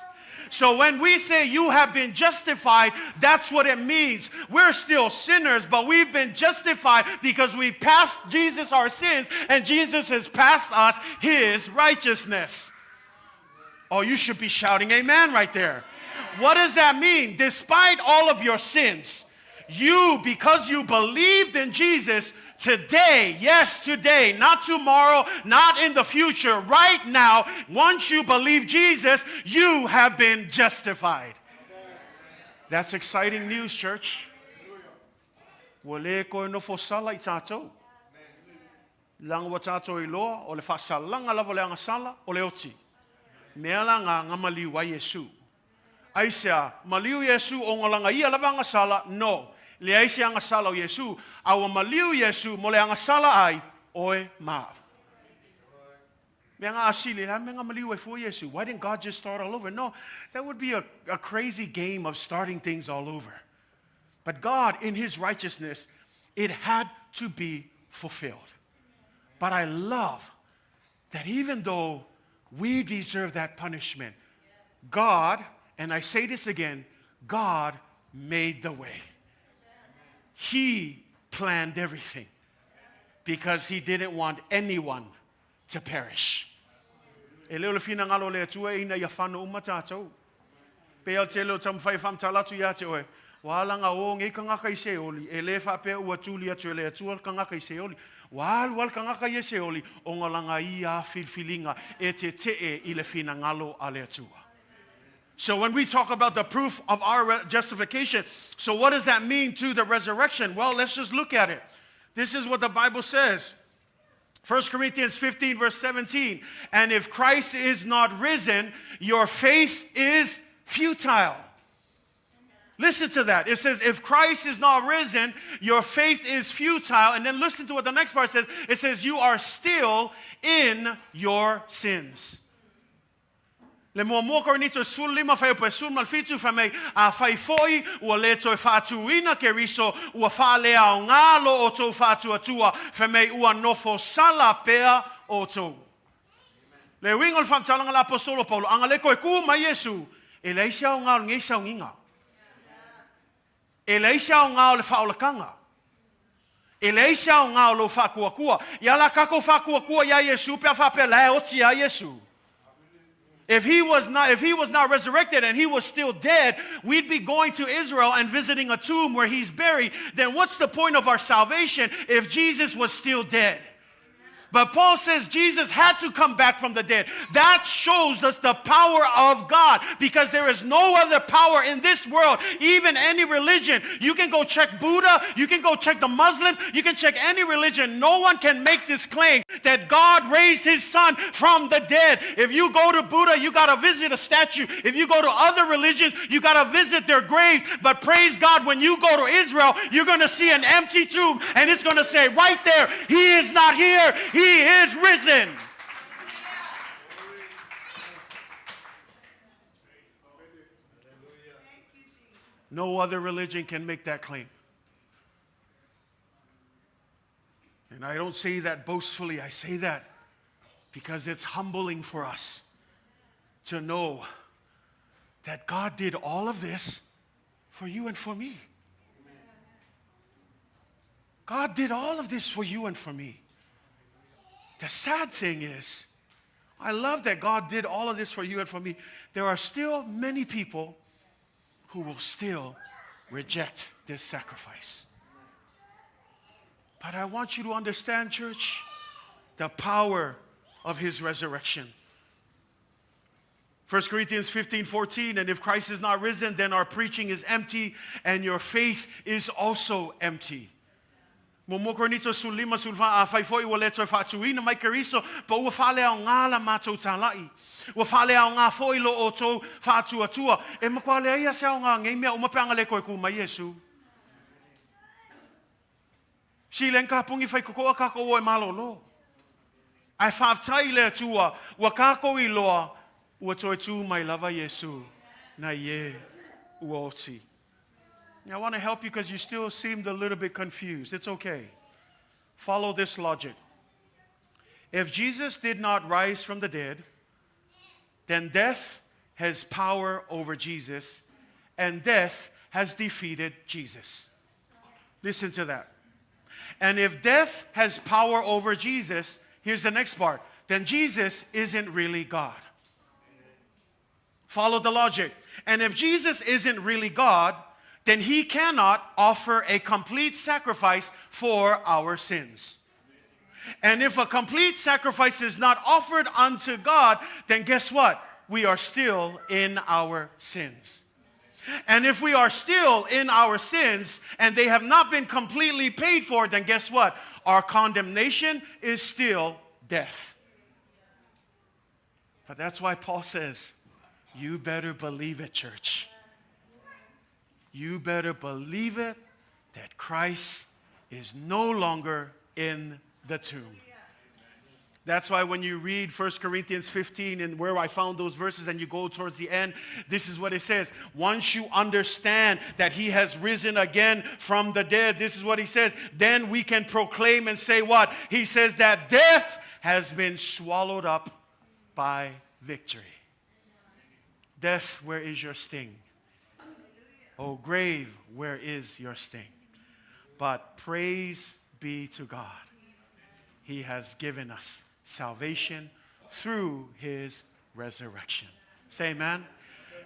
A: So when we say you have been justified, that's what it means. We're still sinners, but we've been justified because we passed Jesus our sins, and Jesus has passed us his righteousness. Oh, you should be shouting amen right there. What does that mean? Despite all of your sins, you, because you believed in Jesus, today, yes, today, not tomorrow, not in the future, right now, once you believe Jesus, you have been justified. That's exciting news, church. Wale ko no fosala itato. Lang wa tato iloa, ole fasalang ala wale ang sala, ole oti. Meala nga maliw wa Yesu. Aisha, maliw Yesu o ngalanga ia lava ang sala, no. Le aisha ang sala o Yesu, awa maliw Yesu, mole ang sala ay, oe ma. Menga asili, menga maliw for Yesu. Why didn't God just start all over? No, that would be a crazy game of starting things all over. But God, in his righteousness, it had to be fulfilled. But I love that even though we deserve that punishment, God, and I say this again, God made the way. He planned everything because he didn't want anyone to perish. Eleo le fina ngalo le tua ina ya fano umatato. Pea telo tam fai fam talatu ya te oe. Wala nga o ngi kanga kai se oli. Ele fa pe ua tuli atu ele atu kanga kai se oli. Wal kanga kai se oli. O ngalanga ia filfilinga e te i le fina ngalo ale atua. So when we talk about the proof of our justification, so what does that mean to the resurrection? Well, let's just look at it. This is what the Bible says. 1 Corinthians 15 verse 17. And if Christ is not risen, your faith is futile. Listen to that. It says, if Christ is not risen, your faith is futile. And then listen to what the next part says. It says, you are still in your sins. Le mo Keriso sul lima fai pe sul malfitu fa me a fai foi o le to Tauamiotonuina Keriso o fa le a ngalo o to fatu atua fa me o nofo sala pea o to. Le wingol fam talanga la apostolo Paulo angale ko ku ma Yesu e le sia o ngalo ngi sa nginga. E le sia o ngalo le fa o le kanga. E le sia o ngalo fa kua. Ya la kako fa kua ya Yesu pe fa pe la o ti ya Yesu. If he was not resurrected and he was still dead, we'd be going to Israel and visiting a tomb where he's buried. Then what's the point of our salvation if Jesus was still dead? But Paul says Jesus had to come back from the dead. That shows us the power of God, because there is no other power in this world, even any religion. You can go check Buddha, you can go check the Muslim, you can check any religion. No one can make this claim that God raised his son from the dead. If you go to Buddha, you got to visit a statue. If you go to other religions, you got to visit their graves. But praise God, when you go to Israel, you're going to see an empty tomb, and it's going to say right there, he is not here. He is risen. No other religion can make that claim. And I don't say that boastfully. I say that because it's humbling for us to know that God did all of this for you and for me. God did all of this for you and for me. The sad thing is, I love that God did all of this for you and for me. There are still many people who will still reject this sacrifice. But I want you to understand, church, the power of his resurrection. 1 Corinthians 15:14, and if Christ is not risen, then our preaching is empty and your faith is also empty. Mo Keriso sulima sulfa a fai foi wale toi fatuina mai Keriso pa ua fale au ngala matou talai. Ua fale au ngā foi lo o tou fatua tua. E makwale ia se au ngā ngei mea uma peanga le koe ku mai Yesu. Si len ka pungi fai kokoa kako o e malolo. Ai whaftai le tua ua kako I loa ua Toetu mai lava Yesu na ye ua oti. Now, I want to help you because you still seemed a little bit confused. It's okay. Follow this logic. If Jesus did not rise from the dead, then death has power over Jesus, and death has defeated Jesus. Listen to that. And if death has power over Jesus, here's the next part, then Jesus isn't really God. Follow the logic. And if Jesus isn't really God, then he cannot offer a complete sacrifice for our sins. And if a complete sacrifice is not offered unto God, then guess what? We are still in our sins. And if we are still in our sins and they have not been completely paid for, then guess what? Our condemnation is still death. But that's why Paul says, you better believe it, church. You better believe it that Christ is no longer in the tomb. That's why when you read 1 Corinthians 15 and where I found those verses and you go towards the end, this is what it says. Once you understand that he has risen again from the dead, this is what he says, then we can proclaim and say what? He says that death has been swallowed up by victory. Death, where is your sting? Oh, grave, where is your sting? But praise be to God. He has given us salvation through his resurrection. Say amen.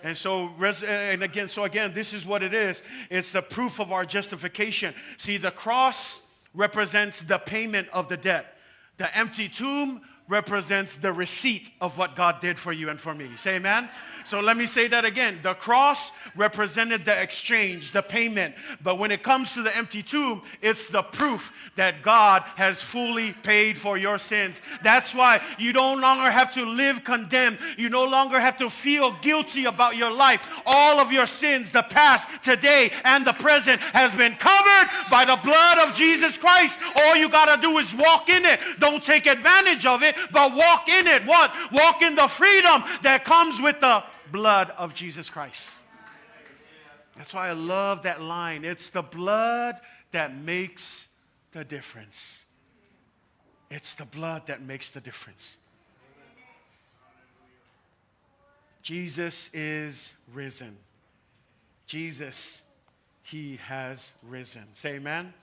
A: And so, again, this is what it is. It's the proof of our justification. See, the cross represents the payment of the debt. The empty tomb represents the receipt of what God did for you and for me. Say amen. So let me say that again. The cross represented the exchange, the payment. But when it comes to the empty tomb, it's the proof that God has fully paid for your sins. That's why you no longer have to live condemned. You no longer have to feel guilty about your life. All of your sins, the past, today, and the present, has been covered by the blood of Jesus Christ. All you got to do is walk in it. Don't take advantage of it, but walk in it. What? Walk in the freedom that comes with the blood of Jesus Christ. That's why I love that line. It's the blood that makes the difference. It's the blood that makes the difference. Jesus is risen. Jesus, he has risen. Say amen.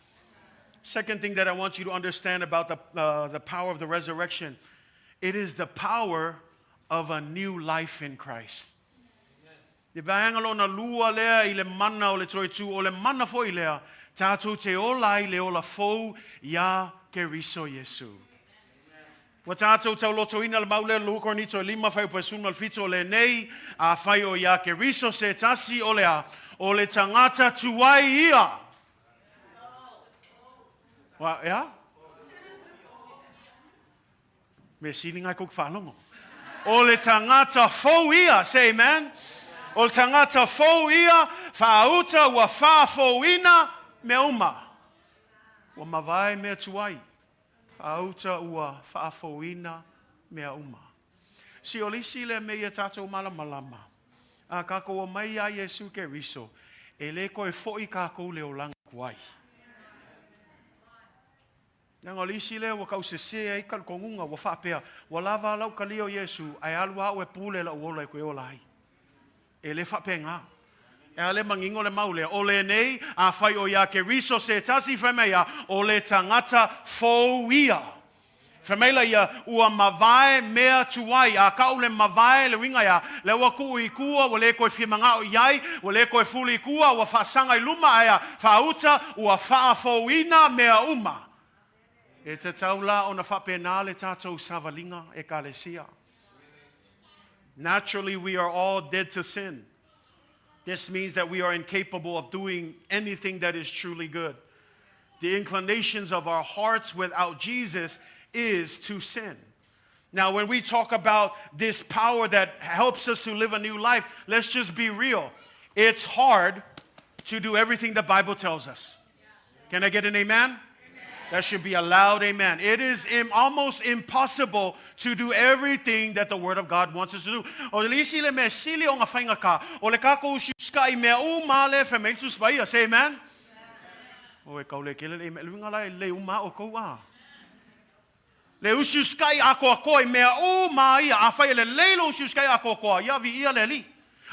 A: Second thing that I want you to understand about the power of the resurrection, it is the power of a new life in Christ. Di vanga lona lua lea I le mana o le Toetu o le mana fo I lea tatou te ola I le Ola Fou ia Keriso Yesu. Wa tatou Tauamiotonuina le maule lu kornito lima fai pesun mal fito le nei a fai o ia Keriso se tasi o le tangata tuai ia. Wa ya? Me silinga kok falongo. O le tangata fou ia, say amen. O le tangata fou ia, whaauta ua whaafouina me uma. Ua mawai mea tuai. Whaauta ua whaafouina mea uma. Si o lisi le mea tatou malamalama. A kako o mai a Yesu Keriso. E le koe foi kako le o langa kuai. Nanga lisi le wa kausese ai kal kongunga wa whapea. Wa lava lau kalio Yesu. Ai alua o e pule la uola e koe olai. E le whapenga. E ale mangingo le maule. O le nei a whai o ia Keriso se tasi whamea o le tangata fou ia. Whameila ia ua mawai mea tuai. A kau le mawai le winga ia. Le waku I kua wa le koe whimanga o iai. Wa le koe fuli kua wa whasanga I luma aia. Whauta ua whaafouina mea uma. E te taula o na whapena le tātou savalinga e kalesia. Naturally, we are all dead to sin. This means that we are incapable of doing anything that is truly good. the inclinations of our hearts without Jesus is to sin. Now, when we talk about this power that helps us to live a new life, let's just be real. It's hard to do everything the Bible tells us. Can I get an amen? That should be a loud amen. It is almost impossible to do everything that the Word of God wants us to do. Say amen. Le ususkai ako koe mea o mai a fai le leilo ususkai ako koa ia vi ia le li.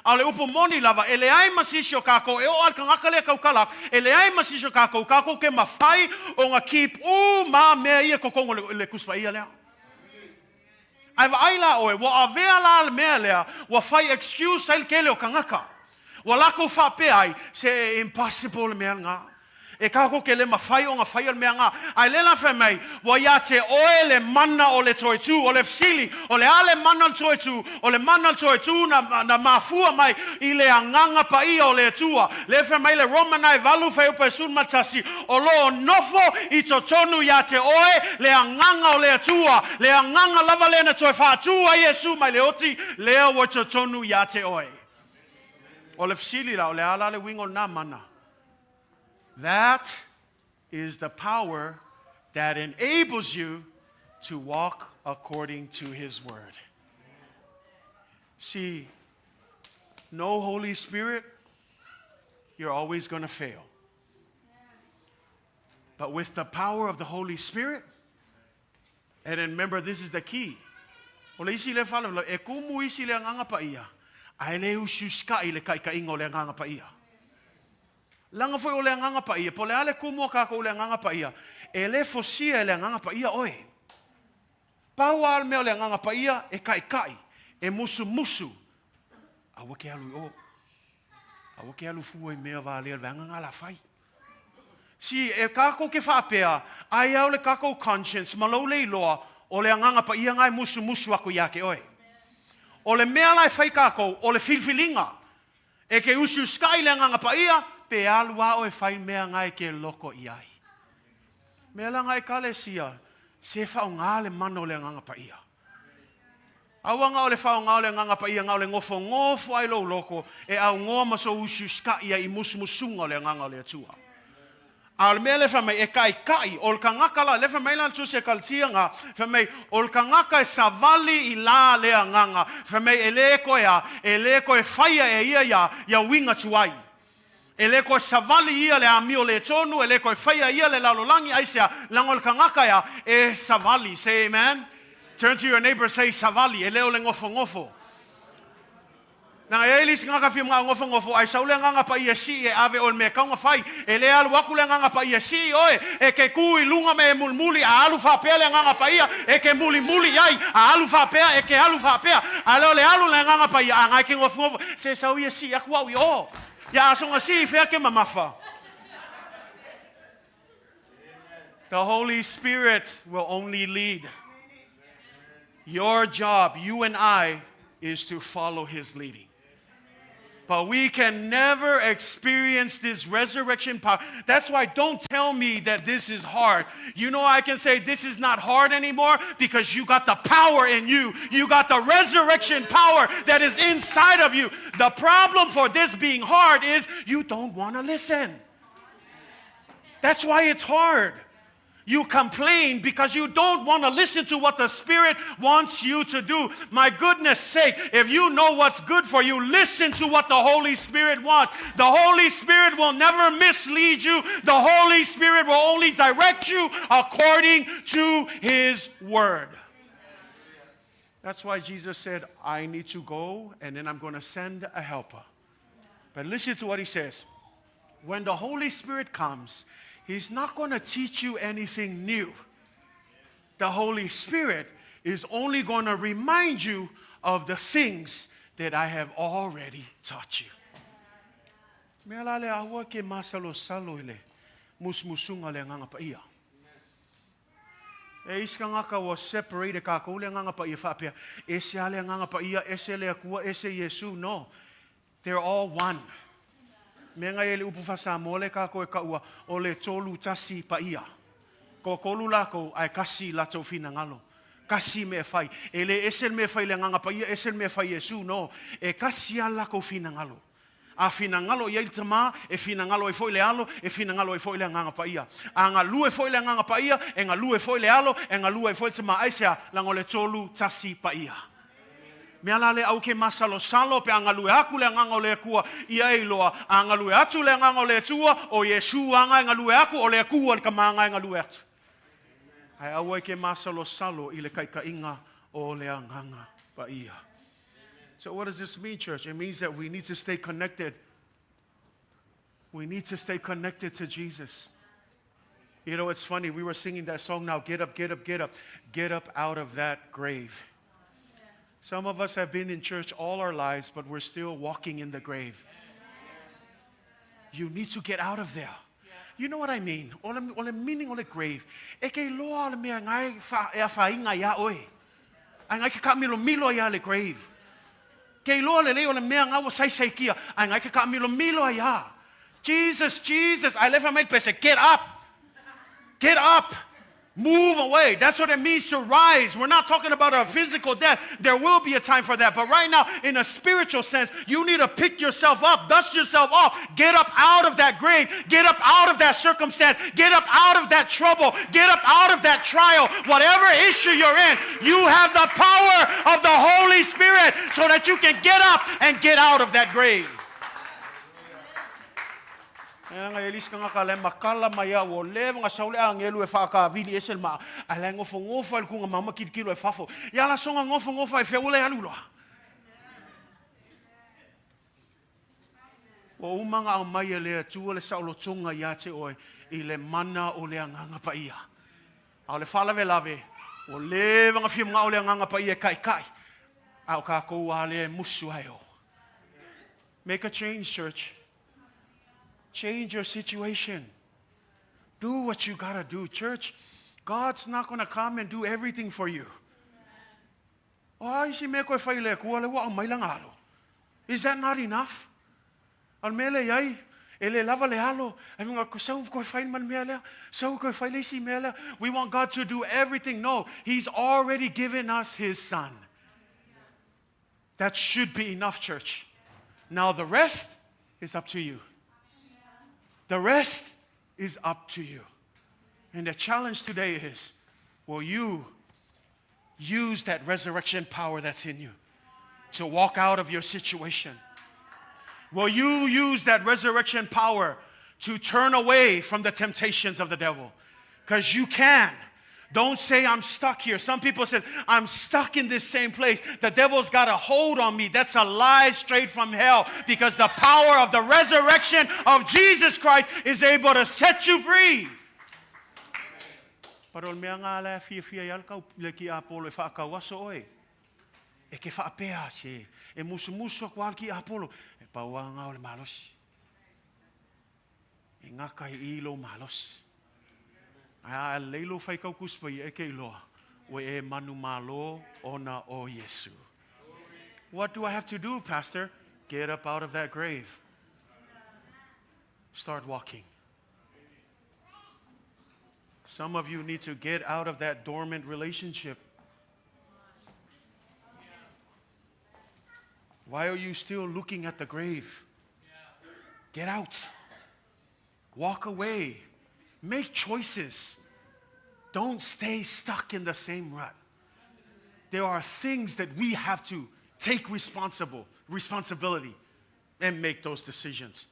A: Ale upo moni lava ele ai masisio kako e o al kangaka le kaukalak ele ai masisio kako ke mafai o nga keep o ma mea ia kokongo le kuspa ia lea. Ai va aila oe wa avea la mea lea wa fai excuse sai kele o kangaka. Wa lako fa pe ai se impossible mea nga. E kako ke le mawhai o ngā whai o mea ngā. Ai lela whai mai, wa ia te oe le mana o le Toetu, o le Fili, o le ale mana o Toetu, o le mana o Toetu na mafua mai i le anganga pa ia o le tua. Le whai mai le Romanai valu whai upa sun matasi, o lo nofo i to tonu ia te oe le anganga o le tua, le anganga lava le na toe whātua Iesu mai le oti, lea wa to tonu ia te oe. O le Fili la, o le ala le wingo na mana. That is the power that enables you to walk according to His Word. See, no Holy Spirit, you're always going to fail. But with the power of the Holy Spirit, and remember, this is the key. Ole isi le fala, e kumu isi le nganga pa ia. Ai le ususka i le kaikaingo le nganga pa ia. Langa foi o le nganga pa ia, po le ale kumu ka ko le nganga pa ia. E le fosia le nganga pa ia oe. Pau al me le nganga pa ia e kai, e musu. Awa ke alu o. Awa ke alu fu e mea va le nganga la fai. Si e kako ke whapea, ai au le kako conscience, malau le iloa, o le nganga pa ia ngai musu ako ia ke oe. O le mea lai whai kako, o le filfilinga, e ke usu sky le nganga pa ia, pe alua o e whai mea ngai ke loko iai. Mea la ngai kale sia, se whao ngā le mano le nganga pa ia. Awa ngā o le whao ngā o le nganga pa ia, ngā o le ngofo ai lo loko, e au ngoa maso usu sky ia i musunga o le nganga o le atua. Al me le famai e kai ol kangaka la le famai la tu se kaltia nga famai ol kangaka e savali i la le nganga famai eleko e faia e ia ya winga tuai eleko e savali ia le amio le tonu eleko e faia ia le lalolangi aisia langol kangaka ya e savali. Say amen. Turn to your neighbor, say savali eleo le ngofo na elis nga ka fi mga ngofo ai saule nga pa ia si e ave ol me ka nga fai ele alu waku le nga pa ia si oe e ke kui lunga me mulmuli a alu fa pele nga pa ia e ke muli ai a alu fa pea e ke alu fa pea ale le alu le nga pa ia nga ke ngofo se sa ia si aku au o ya so nga si fe ke mamafa. The Holy Spirit will only lead. Your job, you and I, is to follow His leading. But we can never experience this resurrection power. That's why don't tell me that this is hard. You know, I can say this is not hard anymore because you got the power in you. You got the resurrection power that is inside of you. The problem for this being hard is you don't want to listen. That's why it's hard. You complain because you don't want to listen to what the Spirit wants you to do. My goodness sake, if you know what's good for you, listen to what the Holy Spirit wants. The Holy Spirit will never mislead you. The Holy Spirit will only direct you according to His Word. That's why Jesus said, I need to go and then I'm going to send a helper. But listen to what He says. When the Holy Spirit comes, He's not going to teach you anything new. The Holy Spirit is only going to remind you of the things that I have already taught you. Mealale awa ke masalo salo ile musmusunga le nganga pa ia. E iska ngaka was separated ka ko le nganga pa ia fapia. Ese ale nganga pa ia ese le akua ese Yesu no. They're all one. Me ngai ele upu fasa mole ka koe ka ua o le tolu tasi pa ia. Ko kolu lako ai kasi la tau fina ngalo. Kasi me fai. Ele esel me fai le nganga pa ia, esel me fai Yesu, no. E kasi ala ko fina ngalo. A fina ngalo ia iltama, e fina ngalo e foi le alo, e fina ngalo e foi le nganga pa ia. A ngalu e foi le nganga pa ia, e ngalu e foi le alo, e ngalu e foi tama aisea, lango le tolu tasi pa ia. Me ala le au ke masalo salo pe angalu e aku le nganga o le kua ia iloa, angalu e atu le nganga o le tua, o Yesu anga ngalu e aku o le kua le kamanga ngalu e atu. Ai au ke masalo salo i le kaikainga o le nganga pa ia. So what does this mean, church? It means that we need to stay connected. We need to stay connected to Jesus. You know, it's funny. We were singing that song now, get up, get up, get up. Get up out of that grave. Some of us have been in church all our lives, but we're still walking in the grave. You need to get out of there. You know what I mean? Ole meaning ole grave. E ke loa le mea ngai fa inga ya oi. Ai ngai ka milo ya le grave. Ke loa le ole mea ngau sai kia. Ai ngai ka milo ya. Jesus, I left my place. Get up. Get up. Move away. That's what it means to rise. We're not talking about a physical death. There will be a time for that. But right now, in a spiritual sense, you need to pick yourself up, dust yourself off, get up out of that grave, get up out of that circumstance, get up out of that trouble, get up out of that trial. Whatever issue you're in, you have the power of the Holy Spirit so that you can get up and get out of that grave. Nga elis ka nga kala makala maya wo le nga saule ang elu e faka vili esel ma ala ngofo al ku nga mama kilo e fafo ya la songa ngofo e feule alulo o umanga ang maya le tu le saulo tunga ya te oi I le mana o le nganga pa ia a le fala velave o le nga fim nga o le nganga pa ia kai au ka ko ale musu ayo. Make a change, church. Change your situation. Do what you gotta do, church. God's not gonna come and do everything for you. Is that not enough? Almele yai, ele lava le halo. We want God to do everything. No, He's already given us His Son. That should be enough, church. Now the rest is up to you. The rest is up to you. And the challenge today is, will you use that resurrection power that's in you to walk out of your situation? Will you use that resurrection power to turn away from the temptations of the devil? Because you can. Don't say, I'm stuck here. Some people say, I'm stuck in this same place. The devil's got a hold on me. That's a lie straight from hell. Because the power of the resurrection of Jesus Christ is able to set you free. Parol mea ngā la fia yalka le ki apolo e whaakawaso oe. E ke whaapea se. E musu kwa ki apolo. E pauanga o le malos. E ngaka I ilo malos. A leilo fai kau kuspai e ke iloa. O e manu malo ona o Yesu. What do I have to do, Pastor? Get up out of that grave. Start walking. Some of you need to get out of that dormant relationship. Why are you still looking at the grave? Get out. Walk away. Make choices. Don't stay stuck in the same rut. There are things that we have to take responsibility and make those decisions.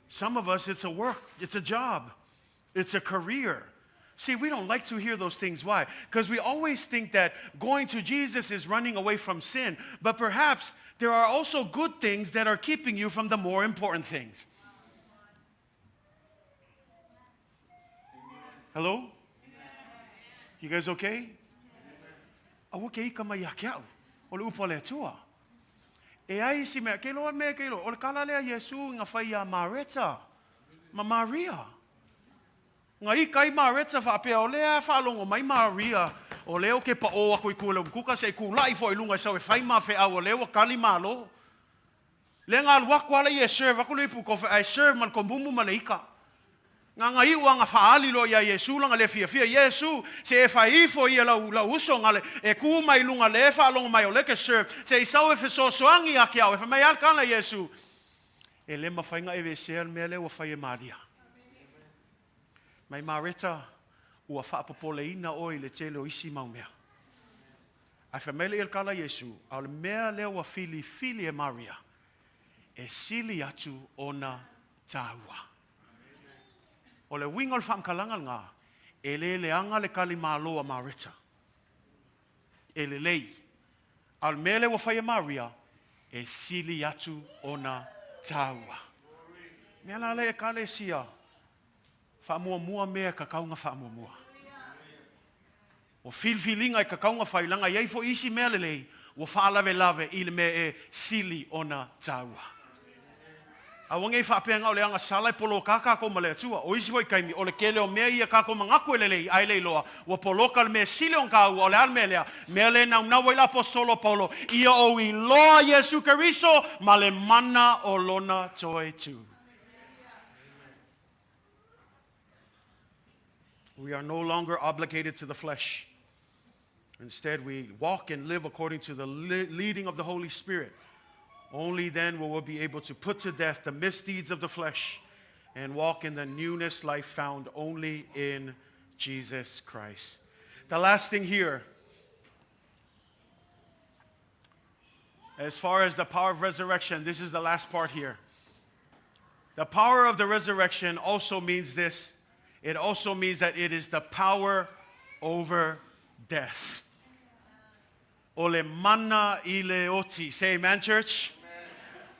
A: Some of us, it's a work, it's a job, it's a career. See, we don't like to hear those things. Why? Because we always think that going to Jesus is running away from sin. But perhaps there are also good things that are keeping you from the more important things. Hello? You guys okay? Awo ke ika mai akeau. Ole upa le tua. E ai si mea ke loa mea ke loa. Ole kala lea Yesu nga whai a Mareta. Ma Maria. Nga ika I Mareta whapea o lea whalongo mai Maria. O leo ke pa o ako I kule kuka se kulai fo I lunga sa e whai ma whea o leo kali malo. Le ngā wakwala I serve, ako le pu kofe, I serve man kombumu malaika. Nga iwa nga faali lo ya Yesu langa le fia Yesu se faifo ia la uso ngale e ku mai lunga le fa long mai ole ke serve se isau e so soangi akia e mai alkana Yesu e le mafainga e vesel mele o fa Maria mai mareta o fa popoleina o le tele o isi maumea a famele el kala Yesu al mea le o Filipi e Maria e sili atu ona taua o le winga o whankalangal ngā, e le anga le kalima loa marita. E le lei, al mele wa whaia Maria, e sili atu ona taua. Mea la le e kale sia, whamua mua mea kakaunga whamua mua. O filfilinga e kakaunga whailanga, iei fo isi mea le lei, wa whaalawe lave i le me e sili ona taua. Awange whapenga o le anga salai polo kaka ko male atua. O isi hoi kaimi, o le kele o mea ia kako mangaku ele lei, ai lei loa. Wa poloka le mea sile on kau, o le alme lea. Mea le nau nau ila apostolo Paulo. Ia o iloa Yesu Keriso, ma le mana o lona Toetu. We are no longer obligated to the flesh. Instead, we walk and live according to the leading of the Holy Spirit. Only then will we be able to put to death the misdeeds of the flesh and walk in the newness life found only in Jesus Christ. The last thing here, as far as the power of resurrection, this is the last part here. The power of the resurrection also means this. It also means that it is the power over death. Ole mana ileoti. Say amen, church.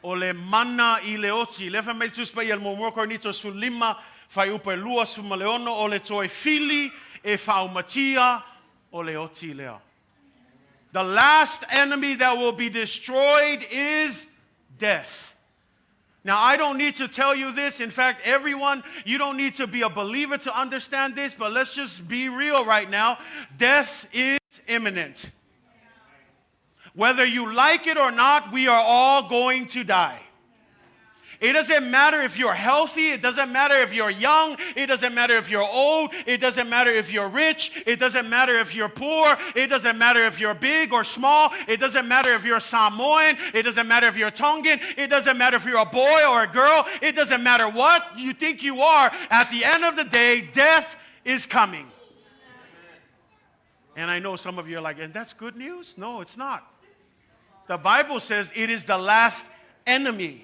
A: Ole mana ileoti. Lefa me tus pa yel momo cornito su lima fai upe lua su maleono ole toi fili e faumatia ole oti lea. The last enemy that will be destroyed is death. Now, I don't need to tell you this. In fact, everyone, you don't need to be a believer to understand this, but let's just be real right now. Death is imminent. Whether you like it or not, we are all going to die. It doesn't matter if you're healthy. It doesn't matter if you're young. It doesn't matter if you're old. It doesn't matter if you're rich. It doesn't matter if you're poor. It doesn't matter if you're big or small. It doesn't matter if you're Samoan. It doesn't matter if you're Tongan. It doesn't matter if you're a boy or a girl. It doesn't matter what you think you are. At the end of the day, death is coming. And I know some of you are like, and that's good news? No, it's not. The Bible says it is the last enemy.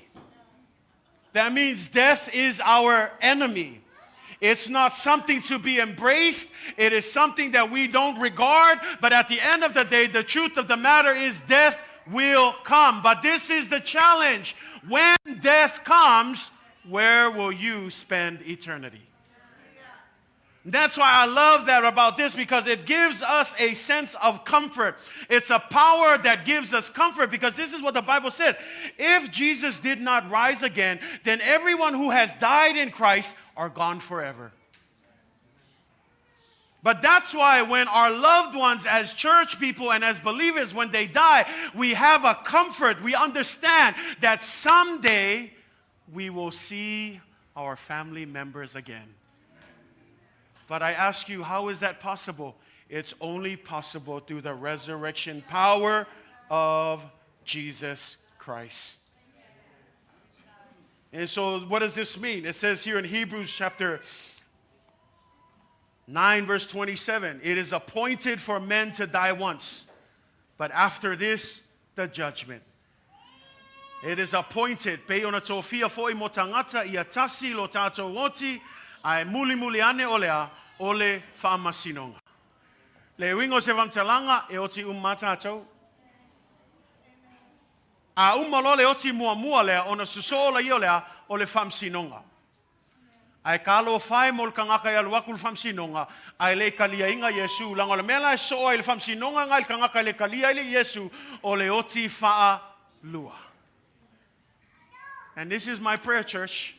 A: That means death is our enemy. It's not something to be embraced. It is something that we don't regard. But at the end of the day, the truth of the matter is death will come. But this is the challenge. When death comes, where will you spend eternity? That's why I love that about this, because it gives us a sense of comfort. It's a power that gives us comfort, because this is what the Bible says. If Jesus did not rise again, then everyone who has died in Christ are gone forever. But that's why when our loved ones as church people and as believers, when they die, we have a comfort. We understand that someday we will see our family members again. But I ask you, how is that possible? It's only possible through the resurrection power of Jesus Christ. And so what does this mean? It says here in Hebrews chapter 9, verse 27, it is appointed for men to die once, but after this, the judgment. It is appointed. Pe ona tofia foi mo tangata ia tasi lo tatou oti, ai muli ane olea ole whaamasinonga. Le wingo se wamtalanga e oti umata tau. A umalo le oti mua lea ona susola i olea ole whaamsinonga. Ai kalo whai mol kangaka i aluakul whaamsinonga, ai le kalia inga Yesu, langola mela e soa i le whaamsinonga ngai kangaka le kalia i le Yesu, ole oti whaa lua. And this is my prayer, church.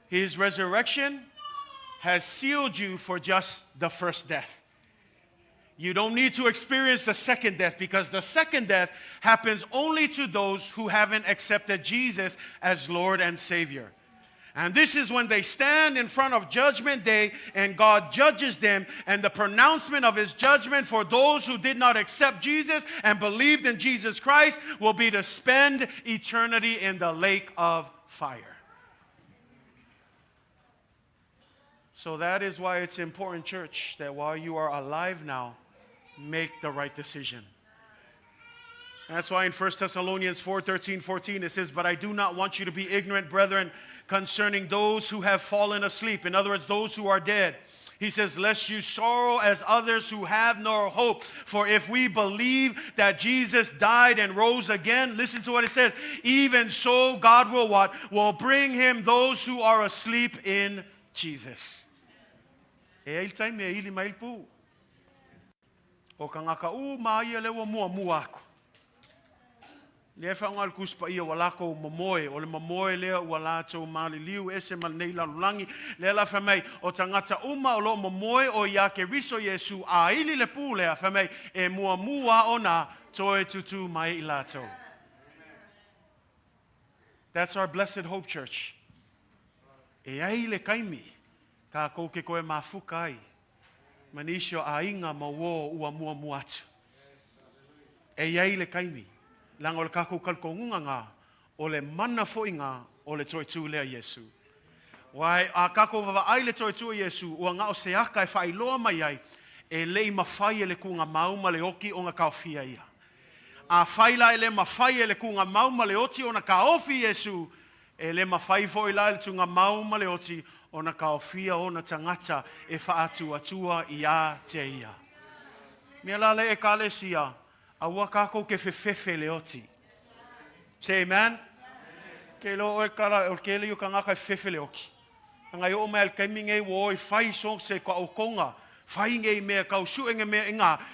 A: His resurrection has sealed you for just the first death. You don't need to experience the second death, because the second death happens only to those who haven't accepted Jesus as Lord and Savior. And this is when they stand in front of Judgment Day and God judges them, and the pronouncement of His judgment for those who did not accept Jesus and believed in Jesus Christ will be to spend eternity in the lake of fire. So that is why it's important, church, that while you are alive now, make the right decision. That's why in 1 Thessalonians 4:13-14 it says, "But I do not want you to be ignorant, brethren, concerning those who have fallen asleep." In other words, those who are dead. He says, "Lest you sorrow as others who have no hope. For if we believe that Jesus died and rose again," listen to what it says, "even so God will what? Will bring Him those who are asleep in Jesus." O kangaka maia le wa mua ako. Le fa ngal kuspa ia wala ko momoe o le momoe le wala to mali liu ese mal nei la langi le la fa mai o tangata o lo momoe o ya Keriso Yesu a ili le pule a fa mai e mua ona Toetu mai ilato. That's our blessed hope, church. E ai le kaimi ka ko ke koe mafukai manisho ainga mawo ua mua atu. E ai le kaimi lang o le kako kalkongunga ngā, o le mana foinga o le Toetu lea Yesu. Wai a kako wawa ai le Toetu Yesu, ua ngā o seaka e whailoa mai ai, e lei mawhai e le kunga mauma le oki o ngā kaofia ia. A whaila e le mawhai e le kunga mauma le oti o ngā kaofi Yesu, e le mawhai fo ila le tunga mauma le oti o ngā kaofia o ngā tangata e whaatua i a te ia. Mea lale e kalesia, aua kako ke fefefe le oti. Say amen? Ke lo o kala o ke le ka ngaka fefe le oki. Ngai o mai ke minge wo i fai song se ko o konga. Fai nge me ka su nge me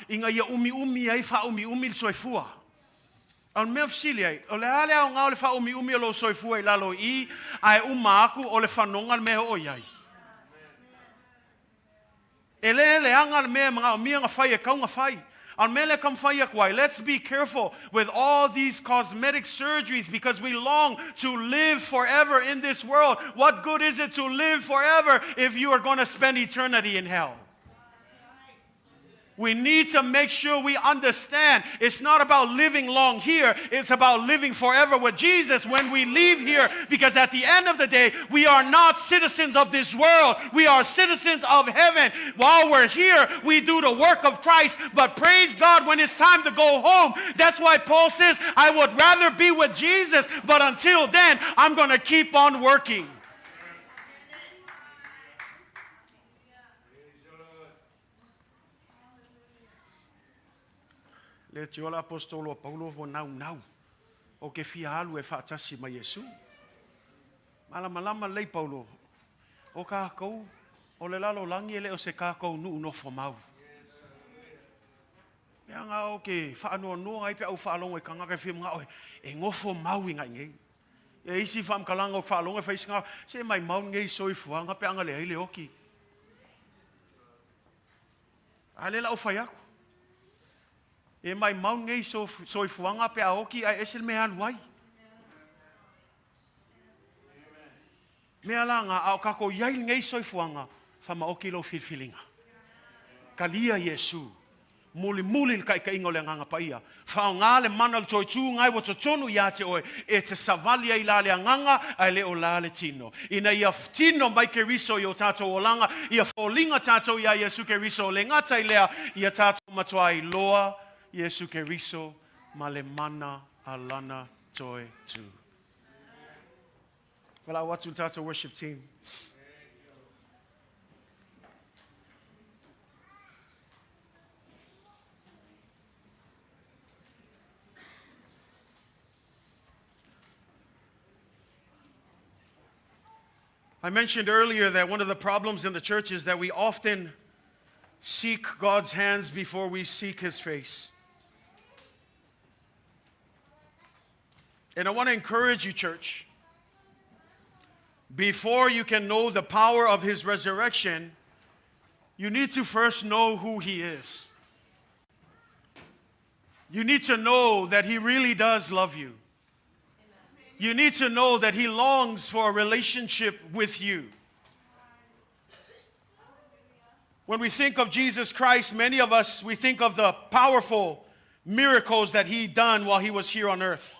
A: inga ia umi ai fa umi soifua. Al me fsilia o le ale o nga o le fa umi lo soifua i lalo I ai uma aku o le fanonga me o iai. Ele anga me mga o mianga fai e kaunga fai. Let's be careful with all these cosmetic surgeries because we long to live forever in this world. What good is it to live forever if you are going to spend eternity in hell? We need to make sure we understand it's not about living long here. It's about living forever with Jesus when we leave here. Because at the end of the day, we are not citizens of this world. We are citizens of heaven. While we're here, we do the work of Christ. But praise God when it's time to go home. That's why Paul says, I would rather be with Jesus. But until then, I'm going to keep on working. Le tiola apostolo Paulo vo nau. O ke fialu e whaatasi mai Yesu. Malama lei Paulo. O kākou, o le lalo langi ele o se kākou nu unofo mau. Mea ngā o ke whaanoa noa ai pe au whaalongo e kangaka whia mga oe. E ngofo mau i ngai ngei. E isi whaamkalanga o whaalongo e whaisi ngā. Se mai mau ngei soifua ngā pe anga le heile oki. Ale la o whaiaku. E mai mau ngei soifuanga pe aoki ai esel mea luai. Mea langa au kako iai ngei soifuanga whama oki lo filfilinga. Kalia Yesu. Muli kai ingo le nganga paia. Whao ngā le mana le Toetu ngai wa tonu ia te oe. E te savalia i la le nganga ai le o la le tino. Ina ia tino mai Keriso i o tātou o langa. Ia wholinga tātou ia Yesu Keriso le ngata i lea. Ia tātou matua i loa. Yesu Keriso malemana alana Toetu. Well, I want to start the worship team. I mentioned earlier that one of the problems in the church is that we often seek God's hands before we seek His face. And I want to encourage you, church, before you can know the power of His resurrection, you need to first know who He is. You need to know that He really does love you. You need to know that He longs for a relationship with you. When we think of Jesus Christ, many of us, we think of the powerful miracles that He done while He was here on earth.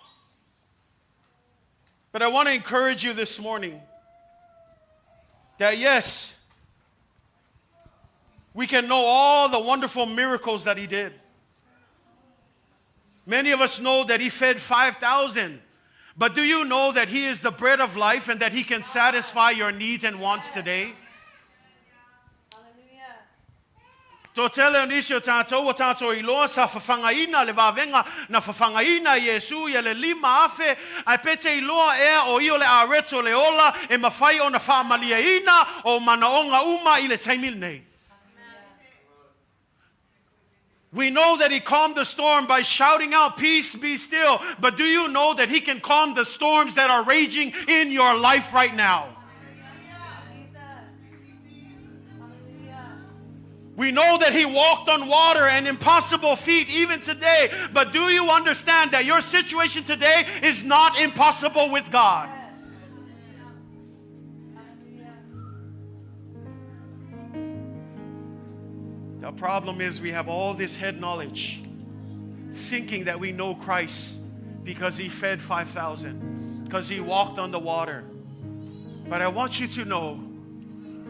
A: But I want to encourage you this morning that yes, we can know all the wonderful miracles that He did. Many of us know that He fed 5,000. But do you know that He is the bread of life and that He can satisfy your needs and wants today? Totele onisio tatou tatou iloa sa whawhangaina le wawenga na whawhangaina Yesu ia le lima afe ai pete iloa ea o io le areto le ola e mawhai o na whaamaliaina o manaonga uma i le taimil nei. We know that He calmed the storm by shouting out, "Peace, be still." But do you know that He can calm the storms that are raging in your life right now? We know that He walked on water and impossible feat even today. But do you understand that your situation today is not impossible with God? The problem is we have all this head knowledge, thinking that we know Christ because He fed 5,000, because He walked on the water. But I want you to know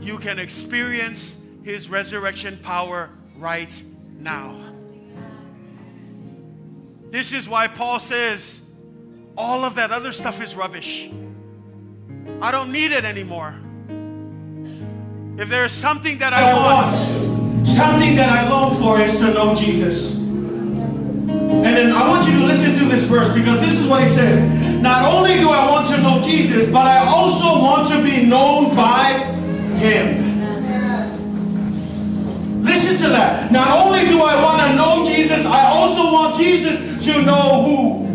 A: you can experience His resurrection power right now. This is why Paul says all of that other stuff is rubbish. I don't need it anymore. If there is something that I want, something that I long for, is to know Jesus. And then I want you to listen to this verse, because this is what he says. Not only do I want to know Jesus, but I also want to be known by Him. Listen to that. Not only do I want to know Jesus, I also want Jesus to know who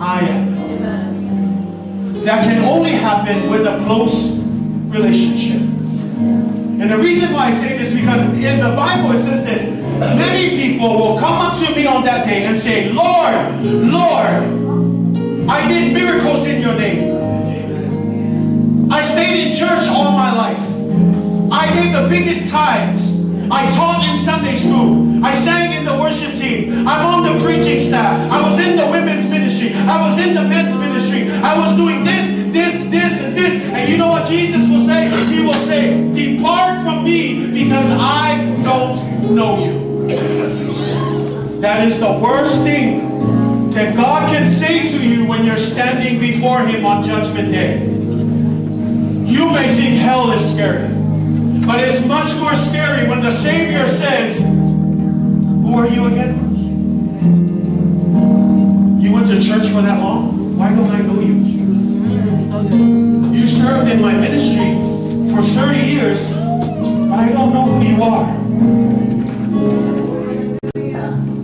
A: I am. That can only happen with a close relationship. And the reason why I say this is because in the Bible it says this: many people will come up to me on that day and say, "Lord, Lord, I did miracles in your name. I stayed in church all my life. I gave the biggest tithes. I taught in Sunday school. I sang in the worship team. I'm on the preaching staff. I was in the women's ministry. I was in the men's ministry. I was doing this, and this." And you know what Jesus will say? He will say, "Depart from me, because I don't know you." That is the worst thing that God can say to you when you're standing before Him on Judgment Day. You may think hell is scary, but it's much more scary when the Savior says, "Who are you again? You went to church for that long? Why don't I know you? You served in my ministry for 30 years, but I don't know who you are."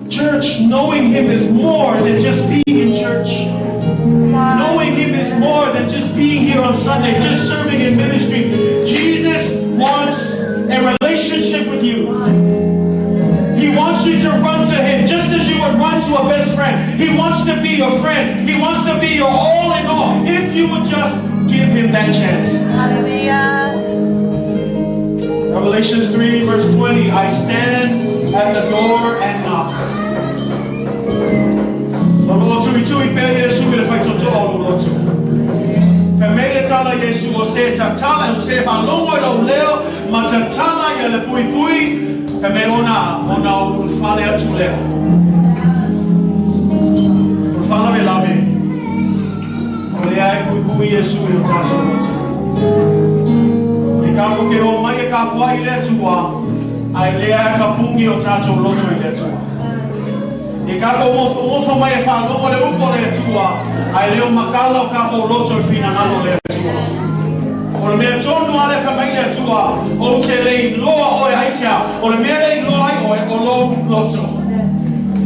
A: Church, knowing Him is more than just being in church. Knowing Him is more than just being here on Sunday, just serving in ministry. Jesus wants a relationship with you. He wants you to run to Him just as you would run to a best friend. He wants to be your friend. He wants to be your all in all, if you would just give Him that chance. Hallelujah. Revelation 3 verse 20, "I stand at the door and knock." E kako mofo mai e whanongo le upo le tua, ai leo makala o kako loto e whina ngalo le tua. O le mea tonu ale whamai le tua, o te lei loa o e aisia, o le mea lei loa i o e o lo loto.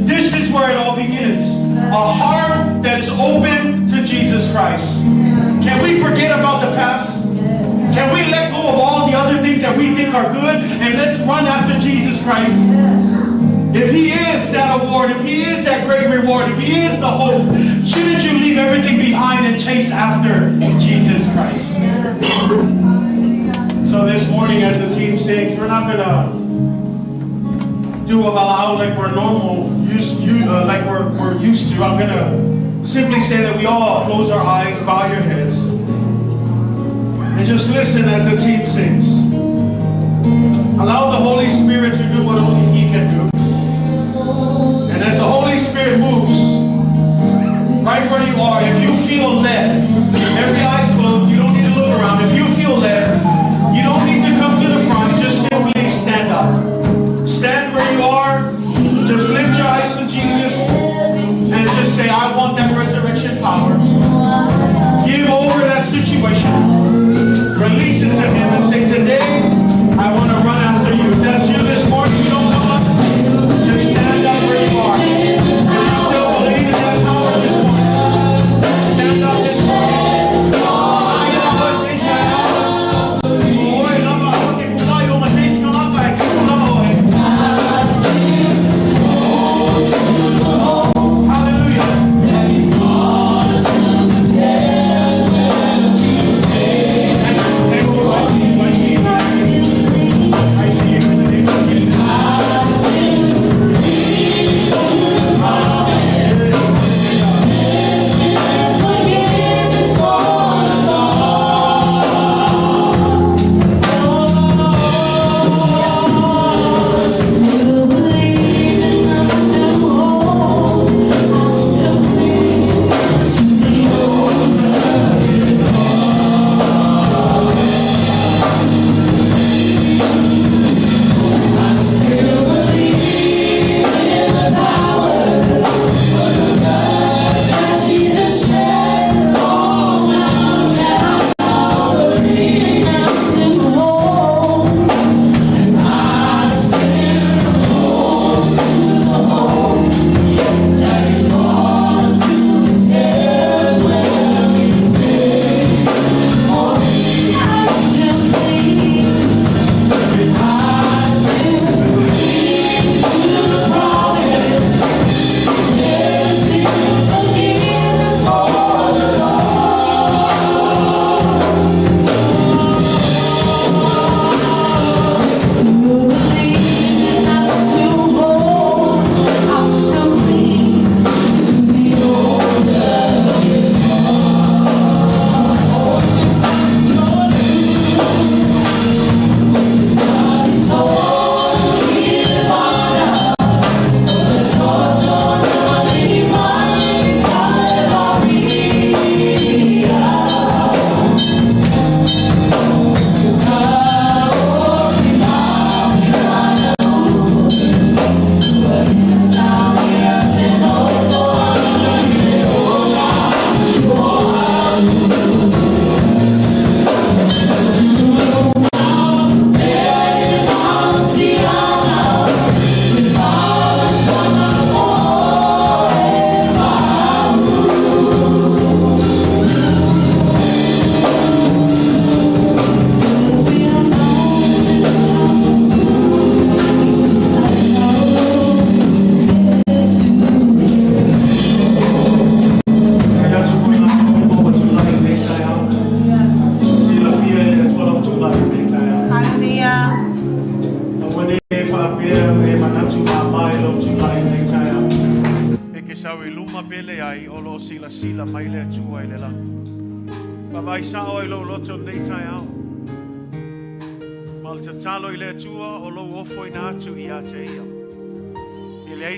A: This is where it all begins. A heart that is open to Jesus Christ. Can we forget about the past? Can we let go of all the other things that we think are good and let's run after Jesus Christ?
C: If He is that award, if He is that great reward, if He is the hope, shouldn't you leave everything behind and chase after Jesus Christ? So this morning as the team sings, we're not going to do a halal like we're normal, like we're used to. I'm going to simply say that we all close our eyes, bow your heads, and just listen as the team sings. Allow the Holy Spirit to do what only He can do. And as the Holy Spirit moves, right where you are, if you feel led, every eye's closed, you don't need to look around. If you feel led, you don't need to come to the front, just simply stand up. Stand where you are, just lift your eyes to Jesus, and just say, I want that resurrection power. Give over that situation. Release it to Him and say, today, I want to run after you. If that's you this morning, you don't come up. Just stand up where you are. If you still believe in that power this morning, stand up this morning.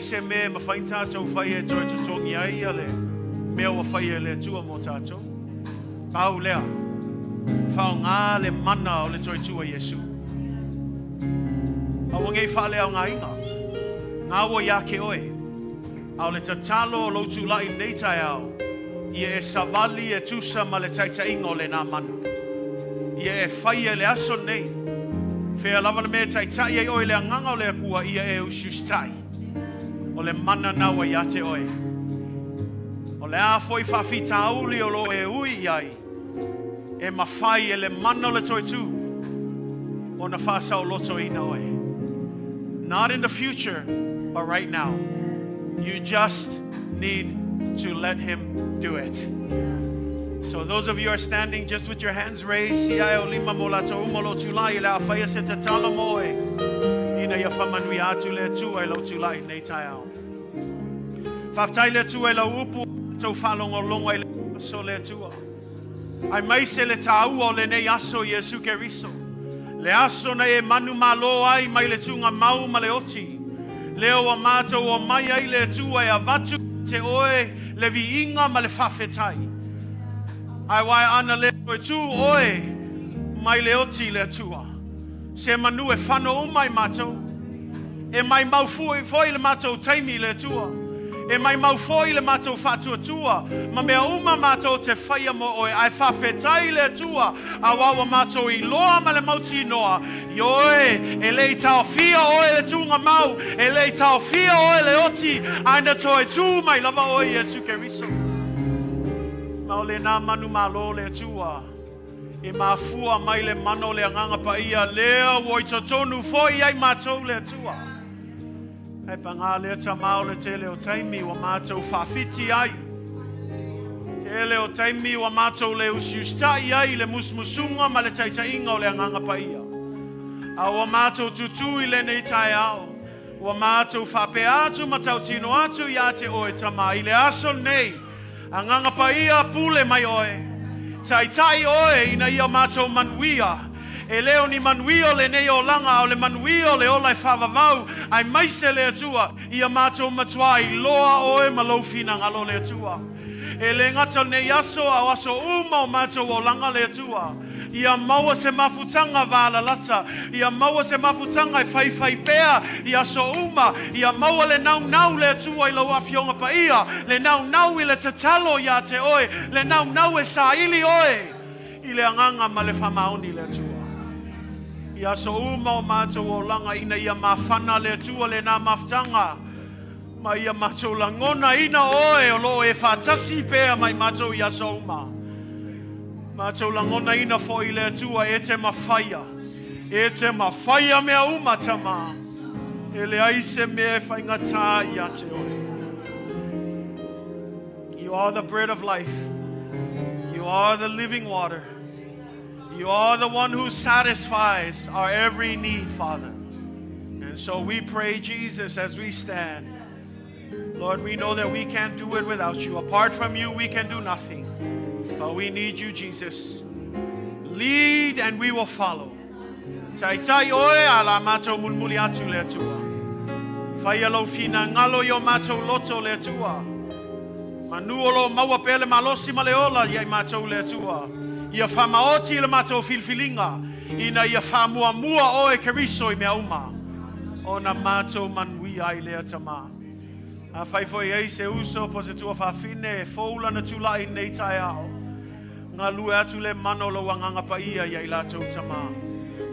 A: Se me ma fai tātou whai e toi te tongi ai ale mea wa whai e le tua mo tātou pau lea whao ngā le mana o le toi tua Yesu a wangei whale au ngā inga ngā wa iake oe au le tatalo o loutu lai nei tai au ia e savali e tusa ma le taita ingo le nā manu ia e whai e le aso nei whea lava le mea taita ia oe le anganga o le akua ia e usustai o le mana naua ia te oe. O le a foi whawhita auli o lo e ui ai. E mawhai e le mana o le Toetu. O na whasa o loto ina oe. Not in the future, But right now, you just need to let him do it. So those of you are standing just with your hands raised, ai mai se le tau o le nei aso Yesu Keriso. Le aso na e manu malo ai mai le tunga mau ma le oti. Leo a mato o mai ai le tua e a vatu te oe le vi inga ma le whawhetai. Ai wai ana le oe tu oe mai le oti le tua. Se manu e whano o mai mato. E mai mau foi le mato taimi le tua. E mai mau foi le mato fatua tua. Ma mea uma mato te whaia mo oe. Ai whawhetai le tua. A wawa mato I loa ma le mauti noa. Ioe, e lei tau fia oe le tunga mau. E lei tau fia oe le oti. Aina toe tu mai lava oe Yesu Keriso. Ma o le nā manu malo le tua. E mafua mai le mano le anganga pa ia. Lea woi totonu foi ai mato le tua. Hei panga lea tamau le tele o taimi wa mātou whawhiti ai. Tele o taimi wa mātou le usiustai ai le musmusunga ma le taitainga o le anganga pa ia. A wa mātou tutui le nei tai ao. Wa mātou whape atu ma tau tino atu ia te oe tama. I le aso nei, anganga pa ia pule mai oe. Taitai oe ina ia mātou manuia. E leo ni manuio le nei o langa o le manuio le ola e whawavau ai maise le atua ia mātou matua I loa oe malofina ngalo le atua. E le ngata nei aso au aso uma o mātou o langa le atua. Ia maua se mafutanga wala lata. Ia maua se mafutanga I whai pea. Ia so uma. Ia maua le nau le atua I lau afionga pa ia. Le nau I le tatalo ia te oe. Le nau e sa ili oe. I le anganga ma le whamaoni le atua. Ia so uma o mātou o langa ina ia mawhana le atua le nā maftanga. Ma ia mātou langona ina oe o lo e whātasi pēa mai mātou ia so uma. Mātou langona ina fo I le atua e te mawhaia. E te mawhaia mea uma tama. E le aise mea whaingata ia te oe. You are the bread of life. You are the living water. You are the one who satisfies our every need, Father. And so we pray, Jesus, as we stand. Lord, we know that we can't do it without you. Apart from you, we can do nothing. But we need you, Jesus. Lead and we will follow. Tai tai oe ala mato mulmuli atu le tua. Whaialo fina ngalo yo mato loto le tua. Manuolo maua pele malosi maleola yai mato le tua. Ia whamaoti le matou filfilinga. Ina ia whamuamua oe Keriso I mea uma. O na matou manui ai lea tama. A whaifoi ei se uso po se tua whawhine e foula na tulai nei tai ao. Ngā lue atu le mano lo wanganga pa ia i latou tama.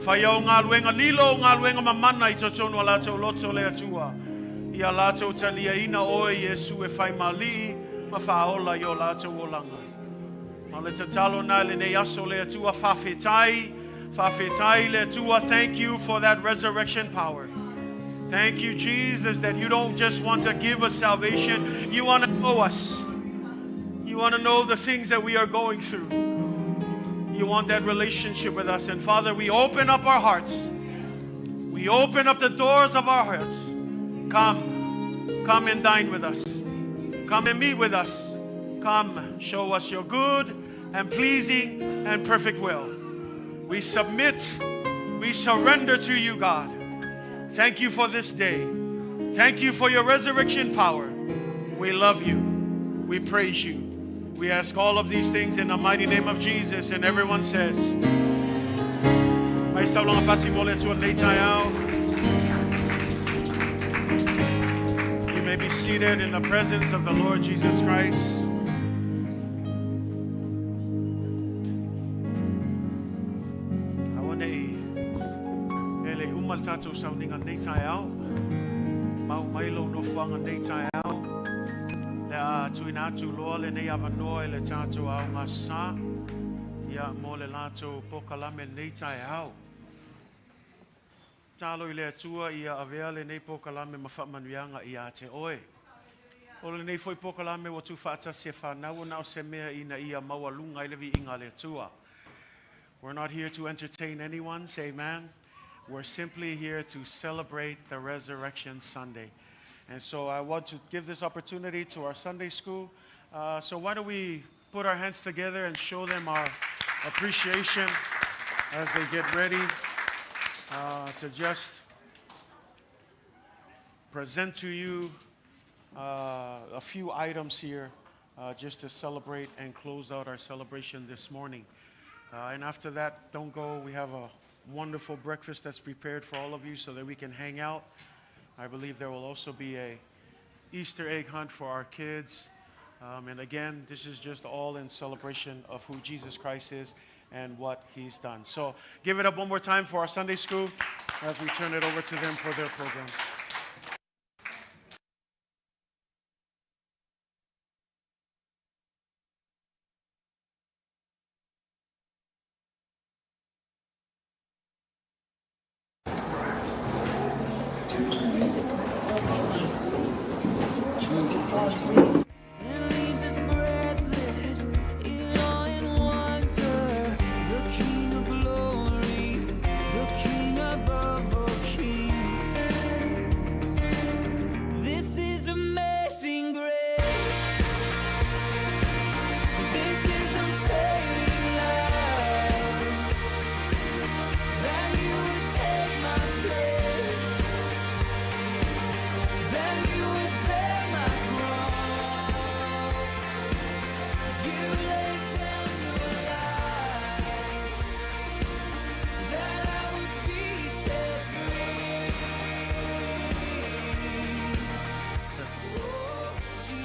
A: Whaiau ngā luenga lilo, ngā luenga mamana I totonu a latou loto le atua. Ia latou talia ina oe Yesu e whai mali ma whaola I o latou o langa. Ma le tatalo na le nei aso le atua whawhetai le atua. Thank you for that resurrection power. Thank you, Jesus, that you don't just want to give us salvation. You want to know us. You want to know the things that we are going through. You want that relationship with us. And Father, we open up our hearts. We open up the doors of our hearts. Come and dine with us. Come and meet with us. Come, show us your good and pleasing and perfect will. We submit, we surrender to you, God. Thank you for this day. Thank you for your resurrection power. We love you. We praise you. We ask all of these things in the mighty name of Jesus. And everyone says, you may be seated in the presence of the Lord Jesus Christ. Tatou sauninga nei tai au. Mau mailo no fuanga nei tai au. Le a tuina atu loa le nei avanoa le tatou au ngā sa. Ia mo le latou pokalame nei tai au. Talo I le atua ia avea le nei pokalame mawhamanuianga ia te oe. O le nei foi pokalame wa tu whaatasi e whanau na o se mea ina ia mawalunga I levi inga le atua. We're not here to entertain anyone, say amen. We're simply here to celebrate the Resurrection Sunday. And so I want to give this opportunity to our Sunday school. So why don't we put our hands together and show them our appreciation as they get ready to just present to you a few items here just to celebrate and close out our celebration this morning. And after that, don't go. We have a wonderful breakfast that's prepared for all of you so that we can hang out. I believe there will also be a Easter egg hunt for our kids. And again, this is just all in celebration of who Jesus Christ is and what he's done. So give it up one more time for our Sunday school as we turn it over to them for their program.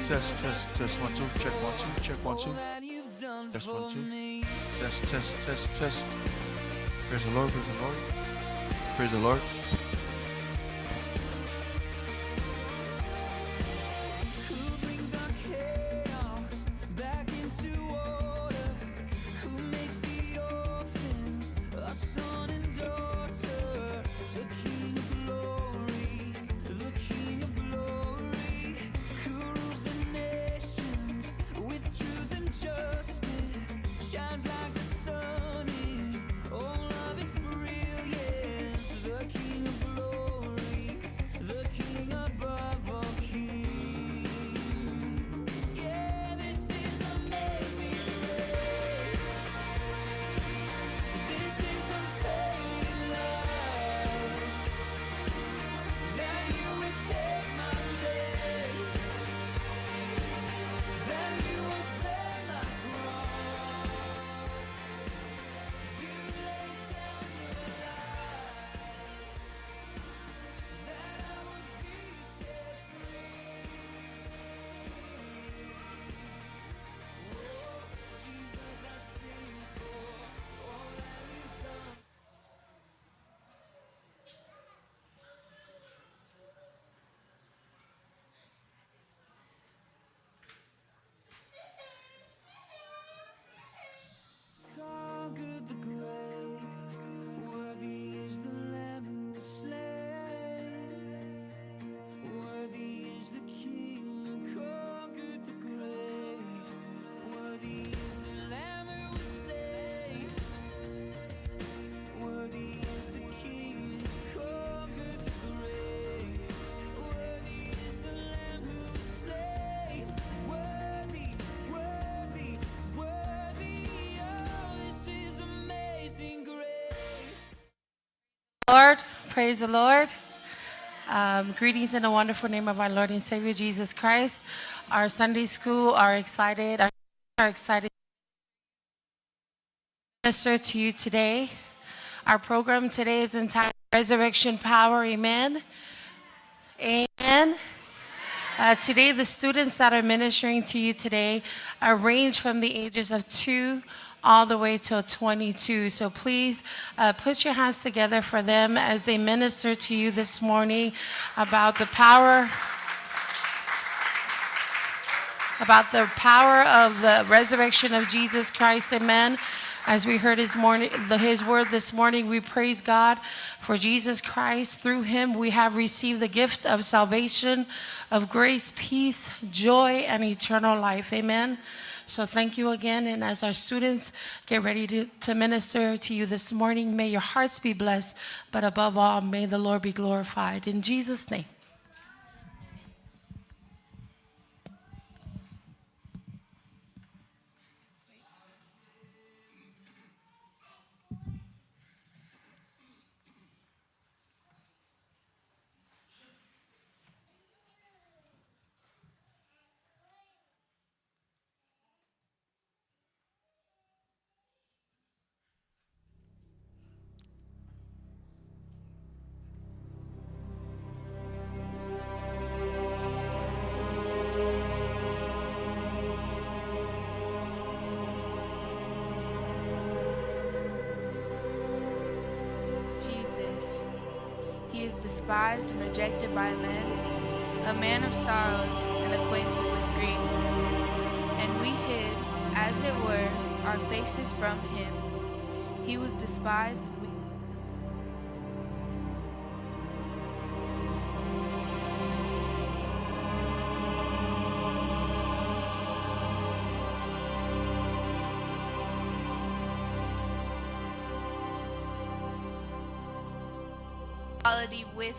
A: Test, 1, 2, check 1, 2, check 1, 2. Test 1, 2. Test. Praise the Lord, praise the Lord. Praise the Lord.
D: Lord, praise the Lord. Greetings in the wonderful name of our Lord and Savior Jesus Christ. Our Sunday school are excited to minister to you today. Our program today is entitled Resurrection Power. Amen. Amen. Today, the students that are ministering to you today range from the ages of 2 all the way till 22. So please put your hands together for them as they minister to you this morning about the power of the resurrection of Jesus Christ. Amen. As we heard his word this morning, we praise God for Jesus Christ. Through him, we have received the gift of salvation, of grace, peace, joy, and eternal life. Amen. So thank you again. And as our students get ready to minister to you this morning, may your hearts be blessed, but above all, may the Lord be glorified. In Jesus' name.
E: Jesus. He is despised and rejected by men, a man of sorrows and acquainted with grief. And we hid, as it were, our faces from him. He was despised and we quality with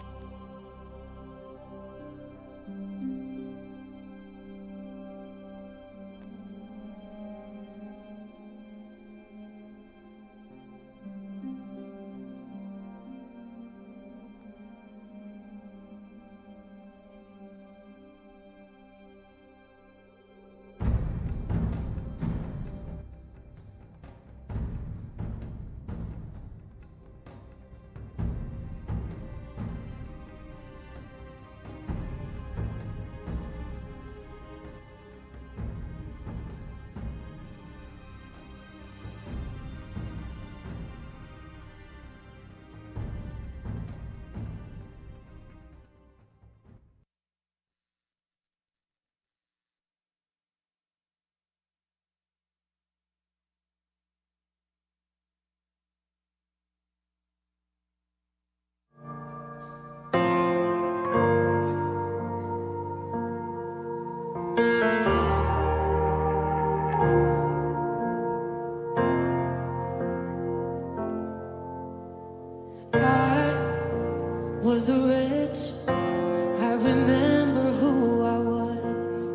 B: was rich. I remember who I was.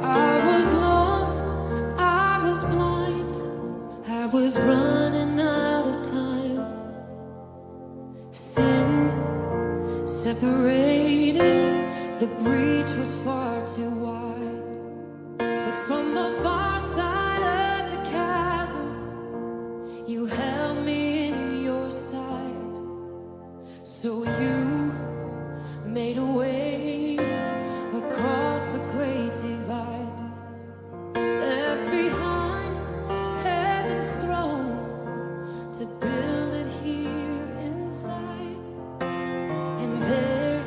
B: I was lost, I was blind, I was running out of time. Sin separated, the breach was far too wide. But from the far side of the chasm, you held me in your sight. So you made a way across the great divide, left behind heaven's throne to build it here inside. And there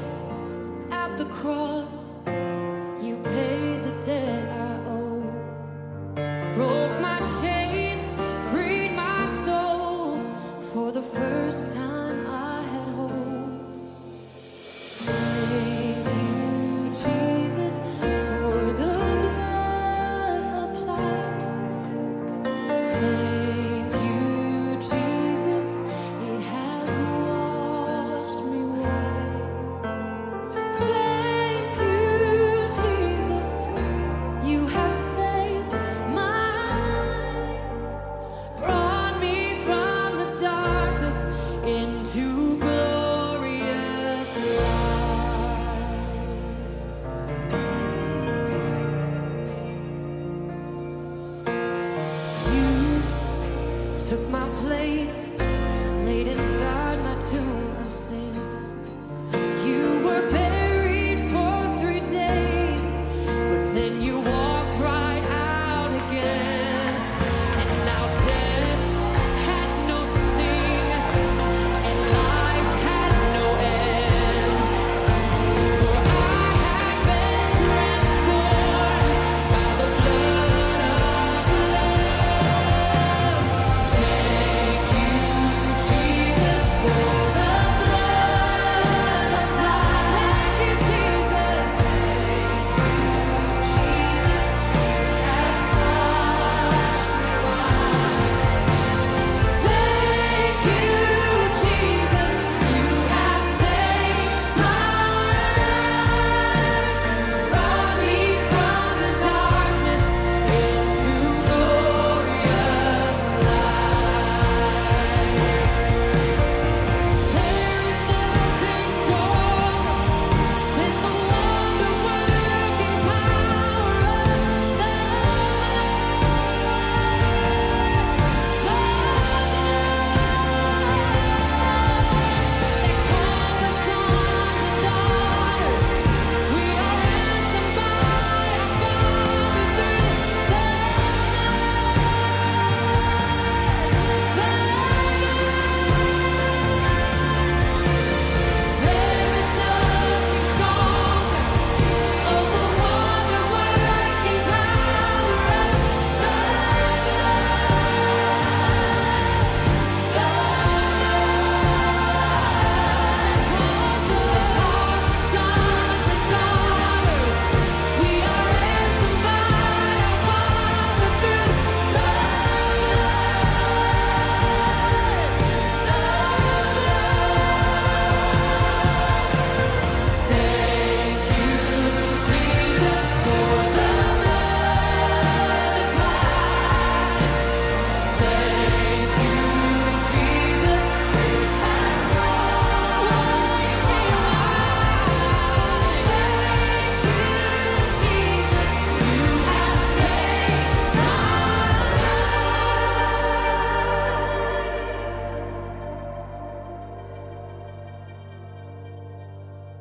B: at the cross, you paid the debt I owe, broke my chains, freed my soul. For the first time I had hope. Thank you, Jesus, for the blood applied. Thank you, Jesus, it has washed me white. Thank you, Jesus, you have saved my life, brought me from the darkness into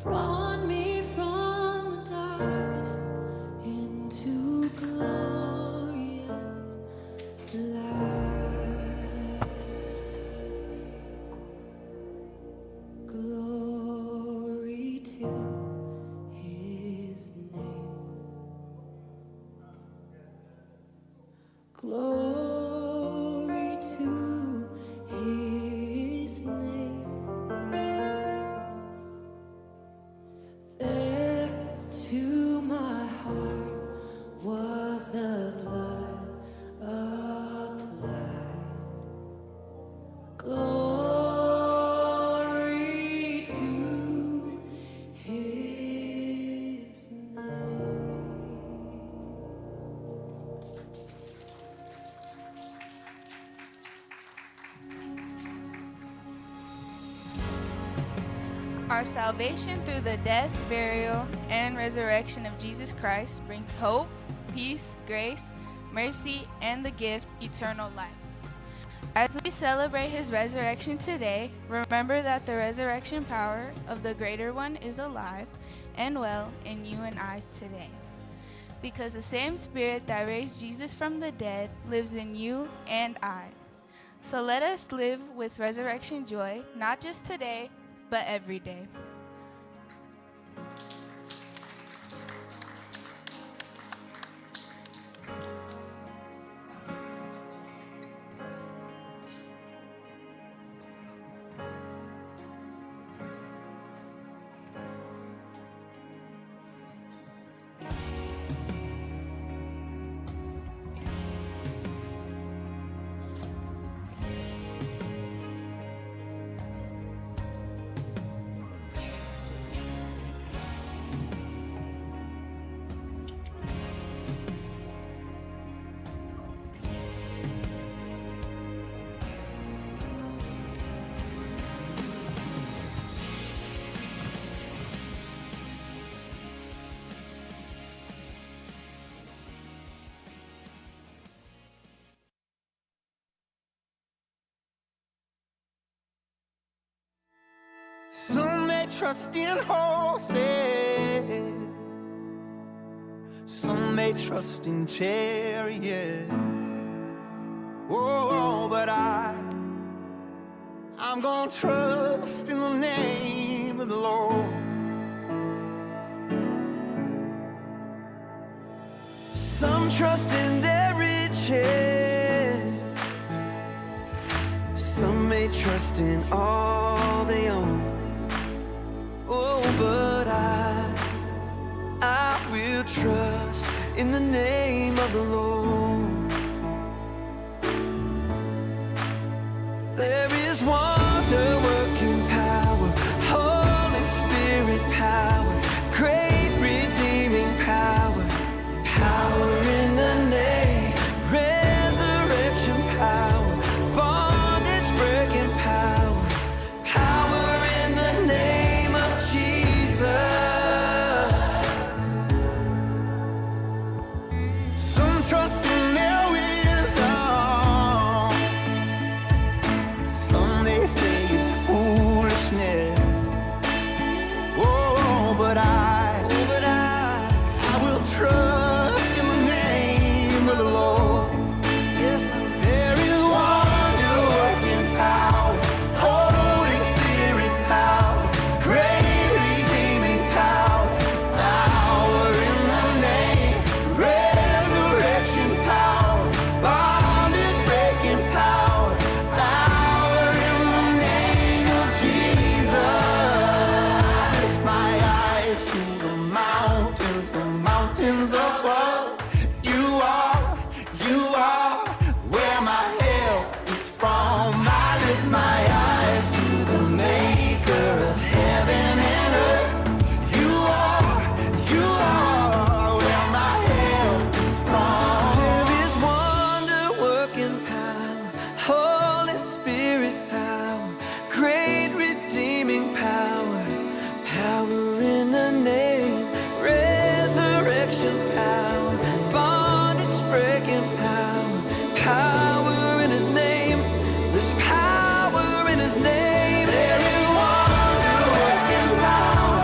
B: brought me from the darkness into glorious light. Glory to his name. Glory to his name. There to my heart was the blood applied. Glory to his name.
E: Our salvation through the death, burial, and resurrection of Jesus Christ brings hope, peace, grace, mercy, and the gift, eternal life. As we celebrate his resurrection today, remember that the resurrection power of the greater one is alive and well in you and I today. Because the same Spirit that raised Jesus from the dead lives in you and I. So let us live with resurrection joy, not just today, but every day.
F: Some may trust in horses, some may trust in chariots. Oh, but I'm gonna trust in the name of the Lord. Some trust in their riches, some may trust in all they own. Oh, but I will trust in the name of the Lord. There is wonder working power, Holy Spirit power, great redeeming power, power in the name, resurrection power, bondage breaking power, power in the name of Jesus. Some trust in their wisdom, some they say it's foolishness. Oh, but I will trust in the name of the Lord. Yes, there is wonder working power, Holy Spirit power, great redeeming power, power in the name, resurrection power, bondage breaking power, power in the name of Jesus. Lift my eyes to the mountains above. You are where my help is from. I lift my eyes to the maker of heaven and earth. You are where my help is from. There is wonder working power, Holy Spirit power, great redeeming power, power in the name, resurrection power, bondage breaking power, power in his name, there's power in his name. There is wonder working power,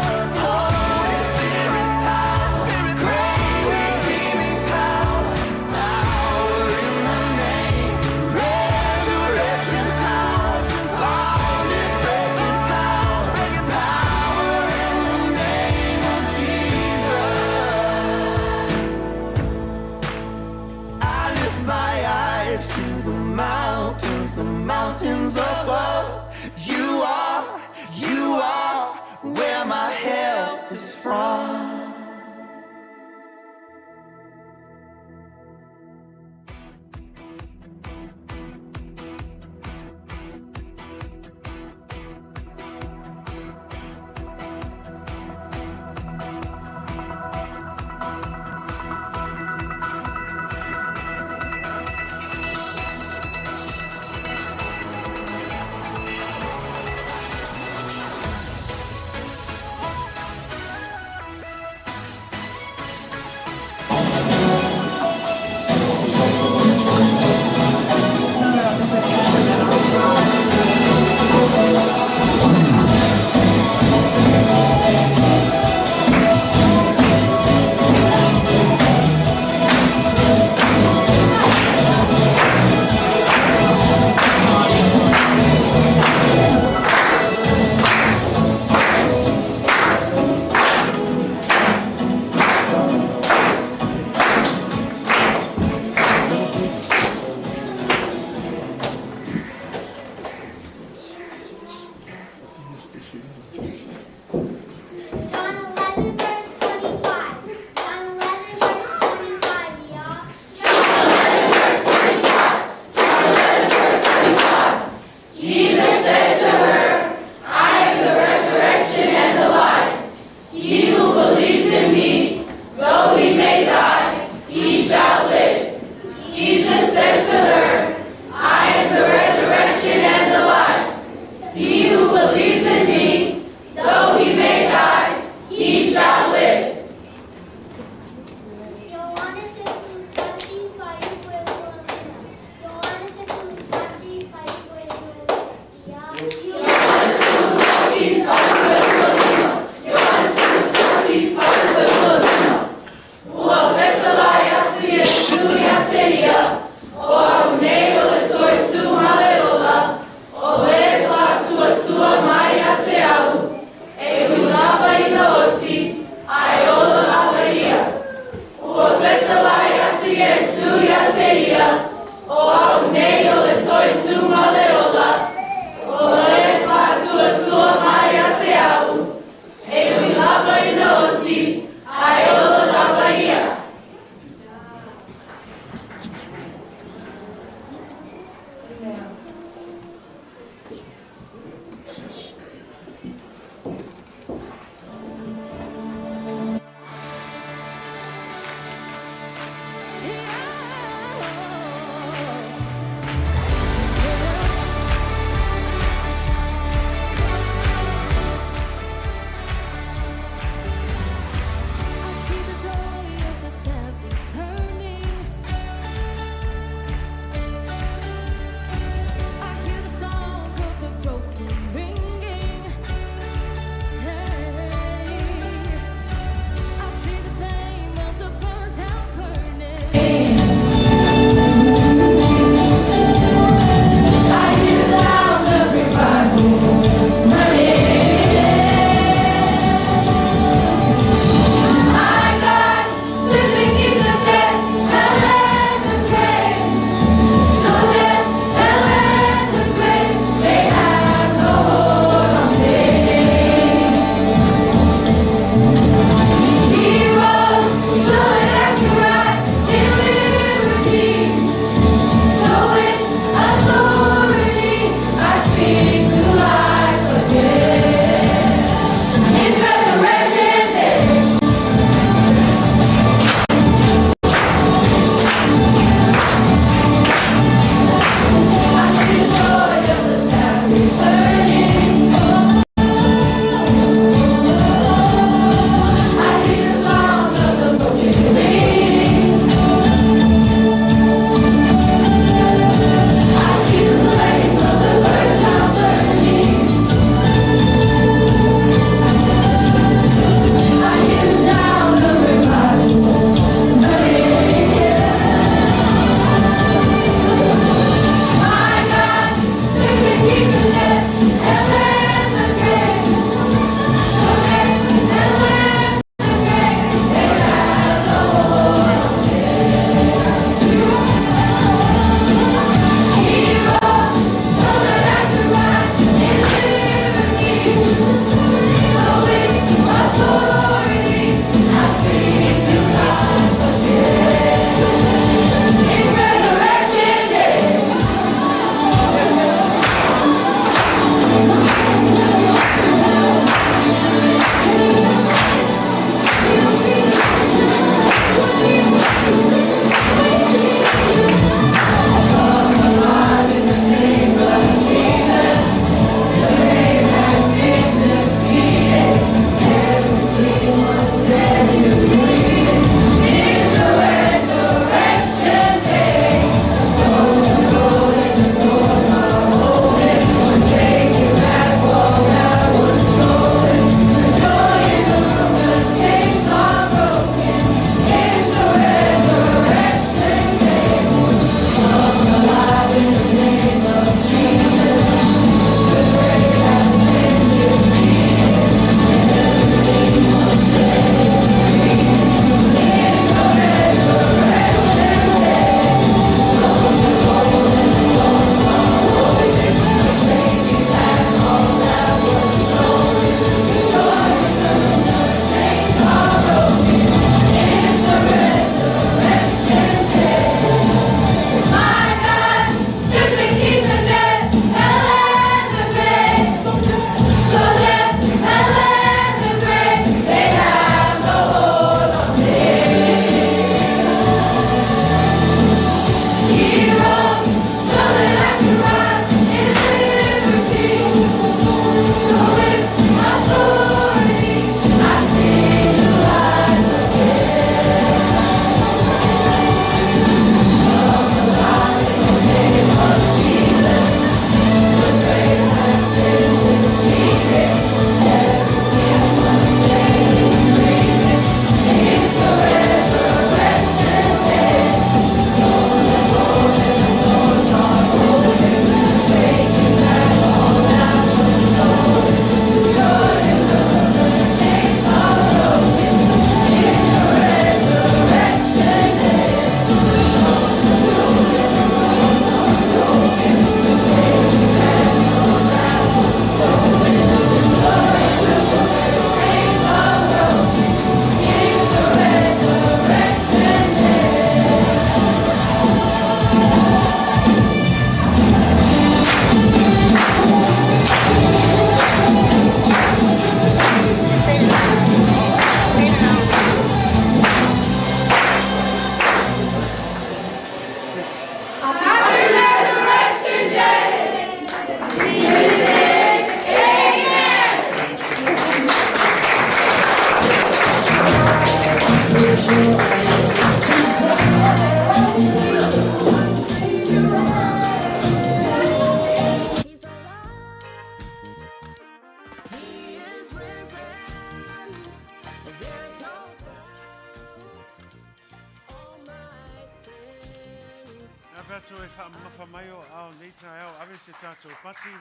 A: tātou e whamawhamaio au nei tai au awe se tātou pati.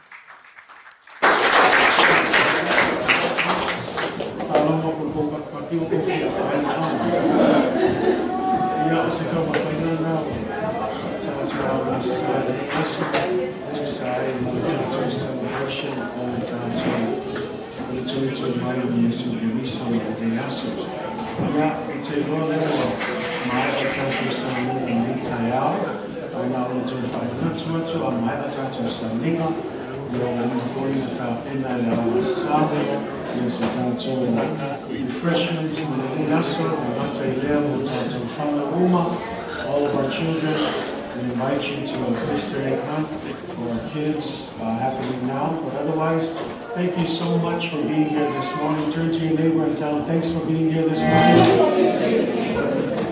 C: Tālonga ko ko paki o ko whia whaina au. Ia o se kau whaina nao. Tātou au na sa e aso. O sa e mo tātou celebration o tātou. O Toetu mai o Yesu Keriso o te aso. Ia o te roa leo mai o tātou sa ninga nei tai au. O nga o te whainatuatu a mai o tātou sa ninga. Ia o nga koi na tā pena le au sāwe. Ia sa tātou refreshments o le aso. O hata I leo o tātou whana uma. All of our children, we invite you to a Easter egg hunt for our kids happening now. But otherwise, thank you so much for being here this morning. Turn to your neighbor and tell them thanks for being here this morning.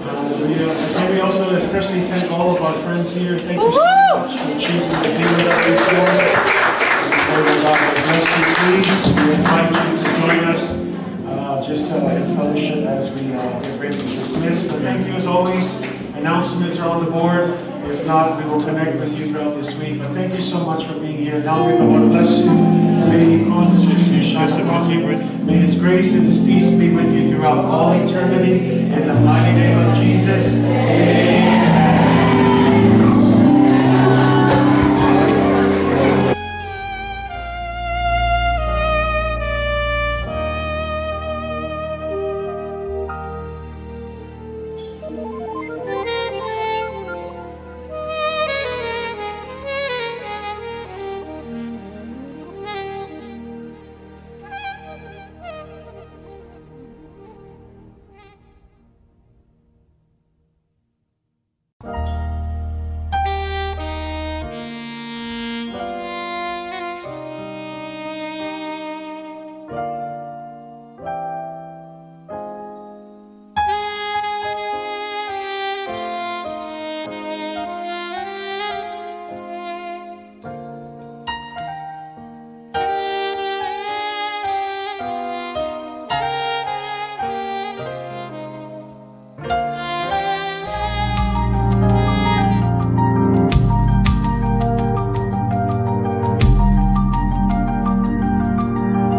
C: Hallelujah. And can we also especially thank all of our friends here. Thank you so much for choosing to be with us this morning. And pray that God will bless you, please. We invite you to join us just in fellowship as we get ready to dismiss. But thank you as always. Announcements are on the board. If not, we will connect with you throughout this week. But thank you so much for being here. Now may the Lord bless you. May He cause His face to shine upon you. May His grace and His peace be with you throughout all eternity. In the mighty name of Jesus. Amen.